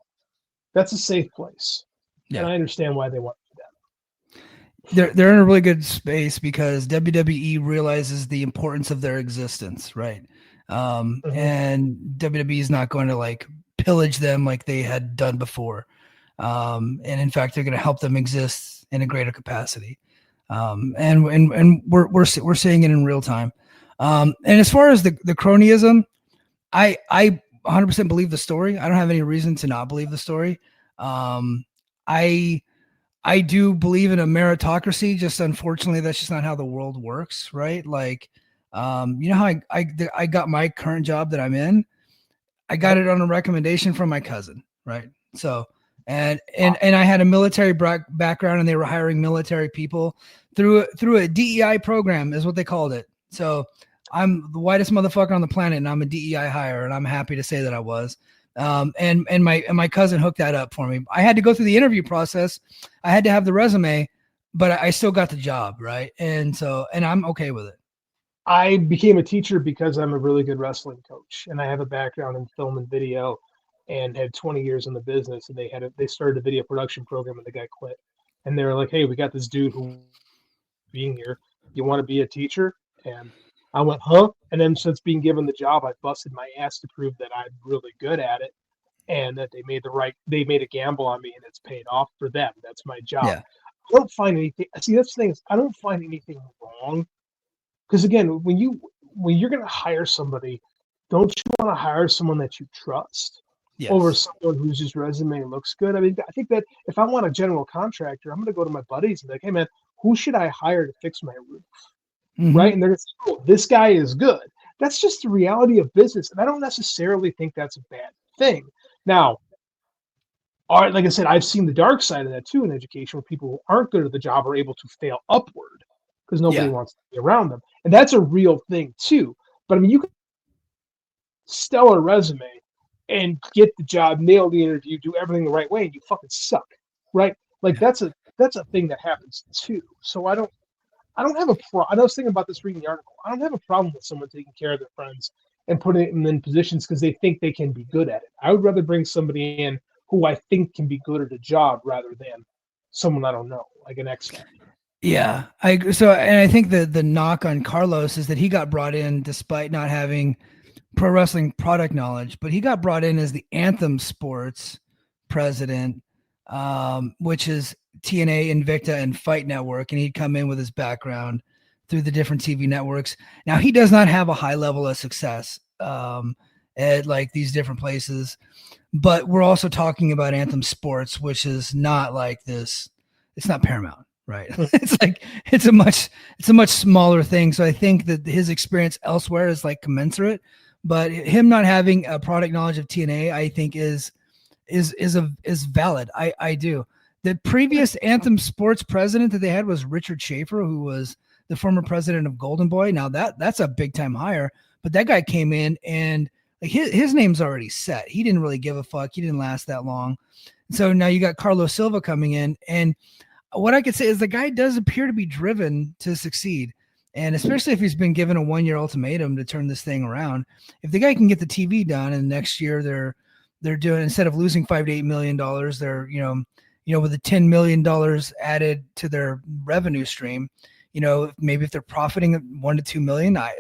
that's a safe place. Yeah. And I understand why they want to do that. They're in a really good space because WWE realizes the importance of their existence, right? And WWE is not going to like pillage them like they had done before. And in fact, they're going to help them exist in a greater capacity. And we're seeing it in real time. And as far as the cronyism, I 100% believe the story. I don't have any reason to not believe the story. I do believe in a meritocracy. Just unfortunately, that's just not how the world works, right? Like, you know how I got my current job that I'm in. I got it on a recommendation from my cousin, right? So, and I had a military background, and they were hiring military people through a DEI program, is what they called it. So I'm the whitest motherfucker on the planet, and I'm a DEI hire, and I'm happy to say that I was. And my cousin hooked that up for me. I had to go through the interview process. I had to have the resume, but I still got the job, right? And I'm okay with it. I became a teacher because I'm a really good wrestling coach, and I have a background in film and video, and had 20 years in the business. And they started a video production program, and the guy quit. And they were like, "Hey, we got this dude who being here. You want to be a teacher?" And I went, "Huh?" And then since being given the job, I busted my ass to prove that I'm really good at it, and that they made a gamble on me, and it's paid off for them. That's my job. Yeah. I don't find anything. See, that's the thing is, I don't find anything wrong. Because again, when you're going to hire somebody, don't you want to hire someone that you trust over someone whose resume looks good? I mean, I think that if I want a general contractor, I'm going to go to my buddies and be like, "Hey, man, who should I hire to fix my roof?" Mm-hmm. Right? And they're going to say, "Oh, this guy is good." That's just the reality of business, and I don't necessarily think that's a bad thing. Now, like I said, I've seen the dark side of that too in education, where people who aren't good at the job are able to fail upward because nobody wants to be around them. And that's a real thing too. But I mean, you can stellar resume and get the job, nail the interview, do everything the right way, and you fucking suck, right? Like that's a thing that happens too. So I don't have a problem. I was thinking about this reading the article. I don't have a problem with someone taking care of their friends and putting them in positions because they think they can be good at it. I would rather bring somebody in who I think can be good at a job rather than someone I don't know, like an expert. Yeah, I think the knock on Carlos is that he got brought in despite not having pro wrestling product knowledge, but he got brought in as the Anthem Sports president, which is TNA, Invicta, and Fight Network, and he'd come in with his background through the different TV networks. Now, he does not have a high level of success at like these different places, but we're also talking about Anthem Sports, which is not like this. It's not Paramount. Right. It's a much smaller thing. So I think that his experience elsewhere is like commensurate, but him not having a product knowledge of TNA, I think is valid. I do. The previous Anthem Sports president that they had was Richard Schaefer, who was the former president of Golden Boy. Now that's a big time hire, but that guy came in and like his name's already set. He didn't really give a fuck. He didn't last that long. So now you got Carlos Silva coming in, and what I could say is the guy does appear to be driven to succeed. And especially if he's been given a 1-year ultimatum to turn this thing around, if the guy can get the TV done and next year they're doing, instead of losing $5 to $8 million, they're, with the $10 million added to their revenue stream, maybe if they're profiting $1 to $2 million, I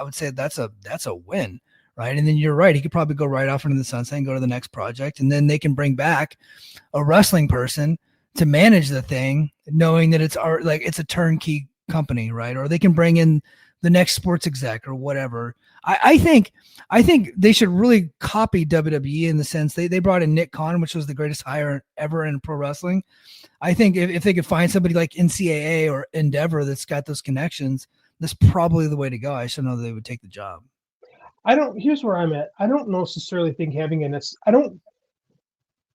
would say that's a win. Right. And then you're right. He could probably go right off into the sunset and go to the next project. And then they can bring back a wrestling person to manage the thing, knowing that it's a turnkey company, right? Or they can bring in the next sports exec or whatever. I think they should really copy WWE in the sense they brought in Nick Khan, which was the greatest hire ever in pro wrestling. I think if they could find somebody like NCAA or Endeavor that's got those connections, that's probably the way to go. I should know they would take the job. Here's where I'm at. I don't necessarily think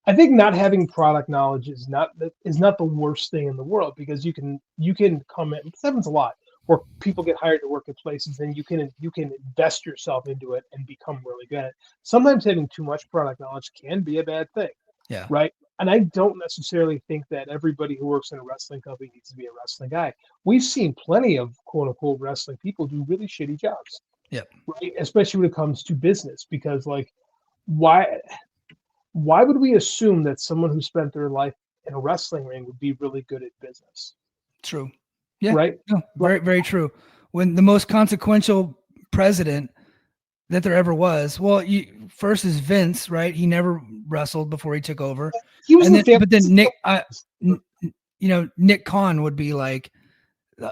I think not having product knowledge is not the worst thing in the world, because you can come in. This happens a lot where people get hired to work at places, and you can invest yourself into it and become really good at it. Sometimes having too much product knowledge can be a bad thing. Yeah. Right. And I don't necessarily think that everybody who works in a wrestling company needs to be a wrestling guy. We've seen plenty of quote unquote wrestling people do really shitty jobs. Yeah. Right. Especially when it comes to business, because why would we assume that someone who spent their life in a wrestling ring would be really good at business? True. Yeah. Right. No, very, very true. When the most consequential president that there ever was. Well, first is Vince, right? He never wrestled before he took over. He was but then Nick, Nick Khan would be like,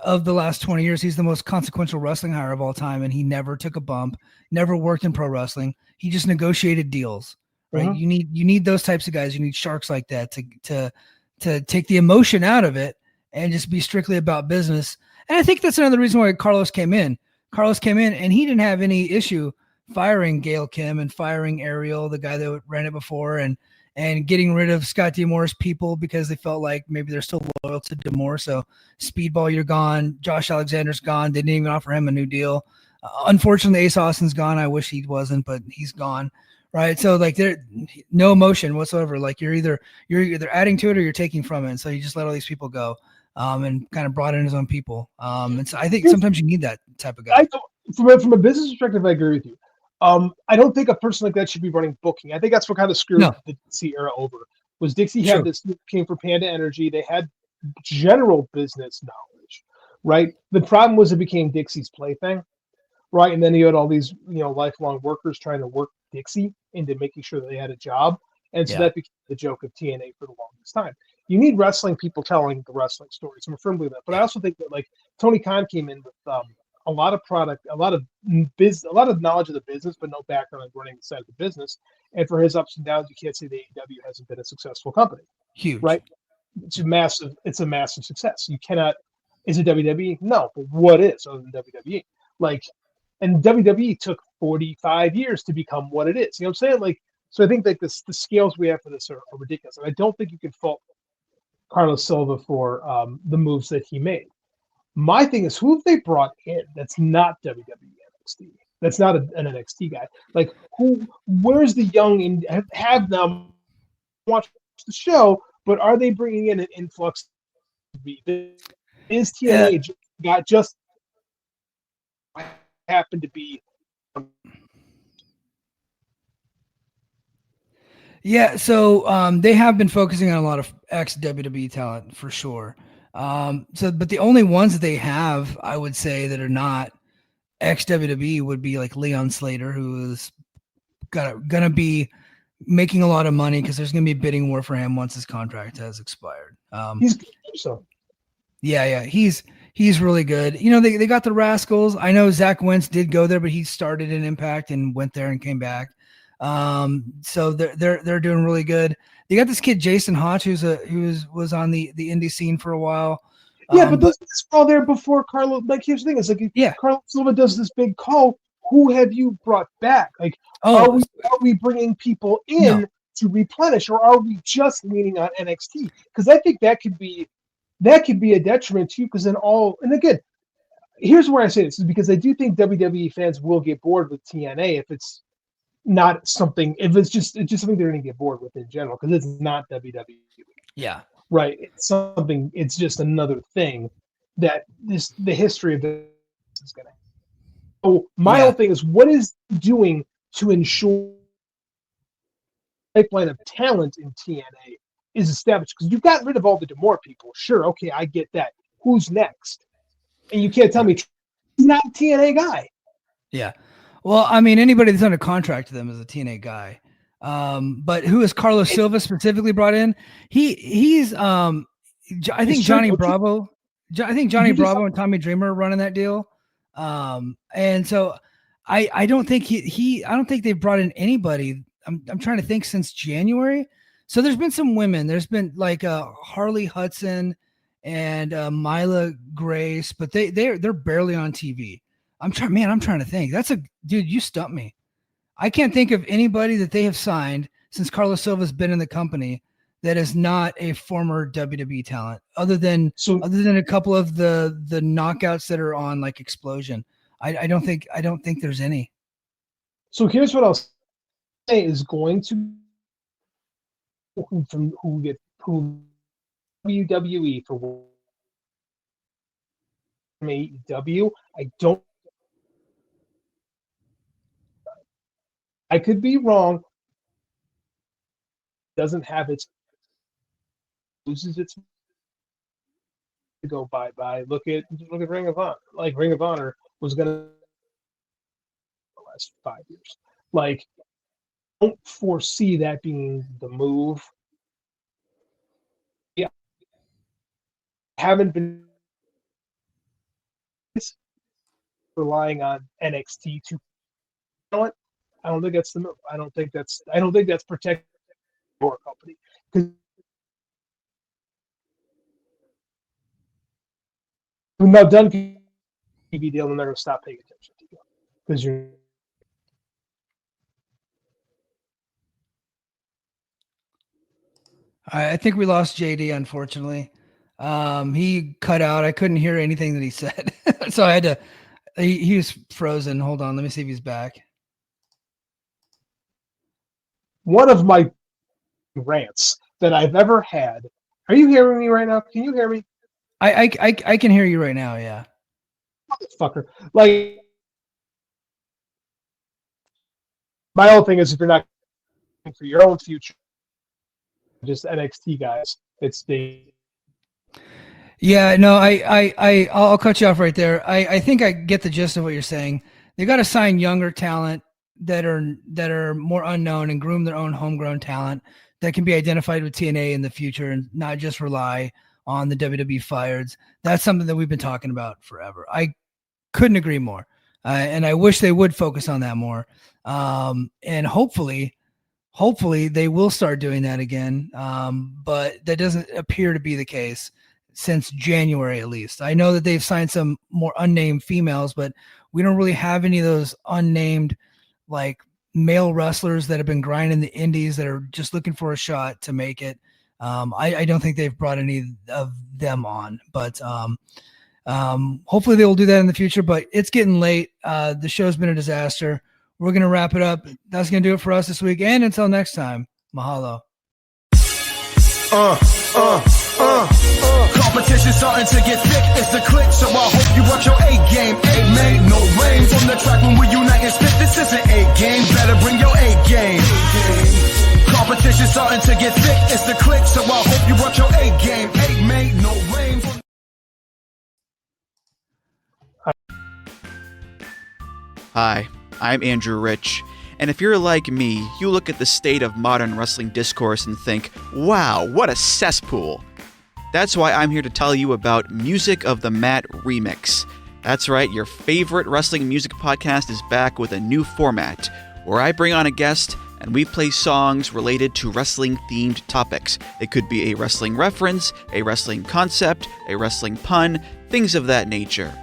of the last 20 years, he's the most consequential wrestling hire of all time, and he never took a bump, never worked in pro wrestling. He just negotiated deals, right? Mhm. You need those types of guys. You need sharks like that to take the emotion out of it and just be strictly about business. And I think that's another reason why Carlos came in. Carlos came in, and he didn't have any issue firing Gail Kim and firing Ariel, the guy that ran it before, and getting rid of Scott D'Amore's people because they felt like maybe they're still loyal to D'Amore. So Speedball, you're gone. Josh Alexander's gone. They didn't even offer him a new deal. Unfortunately, Ace Austin's gone. I wish he wasn't, but he's gone. Right. So like there's no emotion whatsoever. Like you're either adding to it or you're taking from it. And so you just let all these people go. And kind of brought in his own people. And so I think sometimes you need that type of guy. From a business perspective, I agree with you. I don't think a person like that should be running booking. I think that's what kind of screwed the Dixie era over. Was Dixie had this came from Panda Energy. They had general business knowledge, right? The problem was it became Dixie's plaything, right? And then you had all these lifelong workers trying to work Dixie into making sure that they had a job, and so that became the joke of TNA for the longest time. You need wrestling people telling the wrestling stories. I'm firmly that, but I also think that like Tony Khan came in with a lot of product, a lot of knowledge of the business, but no background on running the side of the business. And for his ups and downs, you can't say the AEW hasn't been a successful company. Huge, right? It's a massive success. You cannot. Is it WWE? No, but what is other than WWE? Like, and WWE took 45 years to become what it is. You know what I'm saying? Like, so I think that the scales we have for this are ridiculous, and I don't think you can fault Carlos Silva for the moves that he made. My thing is, who have they brought in that's not WWE NXT? That's not an NXT guy. Like, where's the young and have them watch the show, but are they bringing in an influx? Is TNA just happened to be? Yeah, so they have been focusing on a lot of ex-WWE talent for sure. But the only ones that they have, I would say, that are not ex-WWE would be like Leon Slater, who is gonna be making a lot of money because there's gonna be a bidding war for him once his contract has expired. He's good, so. Yeah, he's really good. They got the Rascals. I know Zach Wentz did go there, but he started in Impact and went there and came back. So they're doing really good. They got this kid Jason Hotch who was on the indie scene for a while. Yeah, but this is all there before Carlos. Like, here's the thing: it's like if Carlos Silva does this big call, who have you brought back? Like, are we bringing people in to replenish, or are we just leaning on NXT? Because I think that could be a detriment too. Because and again, here's where I say this is because I do think WWE fans will get bored with TNA if it's not something. If it's just something they're going to get bored with in general because it's not WWE. Yeah. Right. It's something. It's just another thing that the history of this is going to. So my whole thing is, what is doing to ensure pipeline of talent in TNA is established? Because you've gotten rid of all the D'Amore people. Sure, okay, I get that. Who's next? And you can't tell me he's not a TNA guy. Yeah. Well, I mean, anybody that's under contract to them is a TNA guy. But who is Carlos Silva specifically brought in? I think Johnny Bravo. I think Johnny Bravo and Tommy Dreamer are running that deal. And so I don't think I don't think they've brought in anybody. I'm trying to think since January. So there's been some women. There's been like Harley Hudson and Mila Grace, but they're barely on TV. I'm trying to think. Dude, you stumped me. I can't think of anybody that they have signed since Carlos Silva's been in the company that is not a former WWE talent, other than a couple of the knockouts that are on like Explosion. I don't think there's any. So here's what I'll say is going to who WWE for AEW. I could be wrong. Doesn't have loses its to go bye. Look at Ring of Honor. Like Ring of Honor was gonna last 5 years. Like, I don't foresee that being the move. Yeah, haven't been relying on NXT to. You know what? I don't think that's the move. I don't think that's protecting your company, because when they're done TV deal, then they're going to stop paying attention to you because you're. I think we lost JD, unfortunately. He cut out. I couldn't hear anything that he said. So I had to, he was frozen. Hold on. Let me see if he's back. One of my rants that I've ever had. Are you hearing me right now? Can you hear me? I can hear you right now. Yeah. Motherfucker. Like, my whole thing is, if you're not for your own future, just NXT guys, it's the. Yeah, no, I'll cut you off right there. I think I get the gist of what you're saying. They got to sign younger talent that are more unknown and groom their own homegrown talent that can be identified with TNA in the future and not just rely on the WWE fireds. That's something that we've been talking about forever. I couldn't agree more. And I wish they would focus on that more. And hopefully they will start doing that again. But that doesn't appear to be the case since January, at least. I know that they've signed some more unnamed females, but we don't really have any of those unnamed, like, male wrestlers that have been grinding the indies that are just looking for a shot to make it. I don't think they've brought any of them on, but hopefully they will do that in the future. But it's getting late. The show's been a disaster. We're going to wrap it up. That's going to do it for us this week. And until next time, mahalo. Competition starting to get thick, it's the click, so I hope you watch your A game. Amen. No rain from the track when we unite and spit. This is an A game, better bring your A game. Competition starting to get thick, it's the click, so I hope you watch your A game. Amen. No rain from. Hi, I'm Andrew Rich, and if you're like me, you look at the state of modern wrestling discourse and think, wow, what a cesspool. That's why I'm here to tell you about Music of the Mat Remix. That's right, your favorite wrestling music podcast is back with a new format, where I bring on a guest and we play songs related to wrestling-themed topics. It could be a wrestling reference, a wrestling concept, a wrestling pun, things of that nature.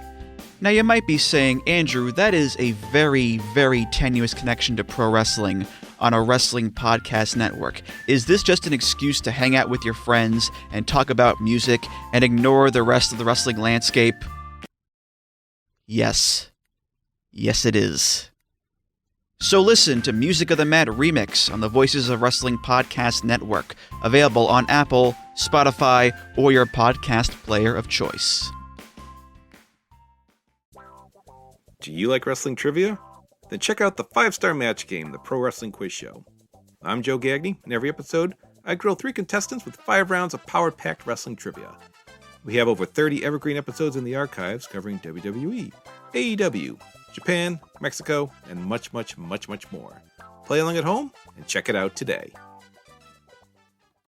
Now you might be saying, Andrew, that is a very, very tenuous connection to pro wrestling on a wrestling podcast network. Is this just an excuse to hang out with your friends and talk about music and ignore the rest of the wrestling landscape? Yes. Yes, it is. So listen to Music of the Mat Remix on the Voices of Wrestling Podcast Network, available on Apple, Spotify, or your podcast player of choice. Do you like wrestling trivia? Then check out the 5-Star Match Game, the Pro Wrestling Quiz Show. I'm Joe Gagney, and every episode, I grill 3 contestants with 5 rounds of power-packed wrestling trivia. We have over 30 evergreen episodes in the archives covering WWE, AEW, Japan, Mexico, and much, much, much, much more. Play along at home and check it out today.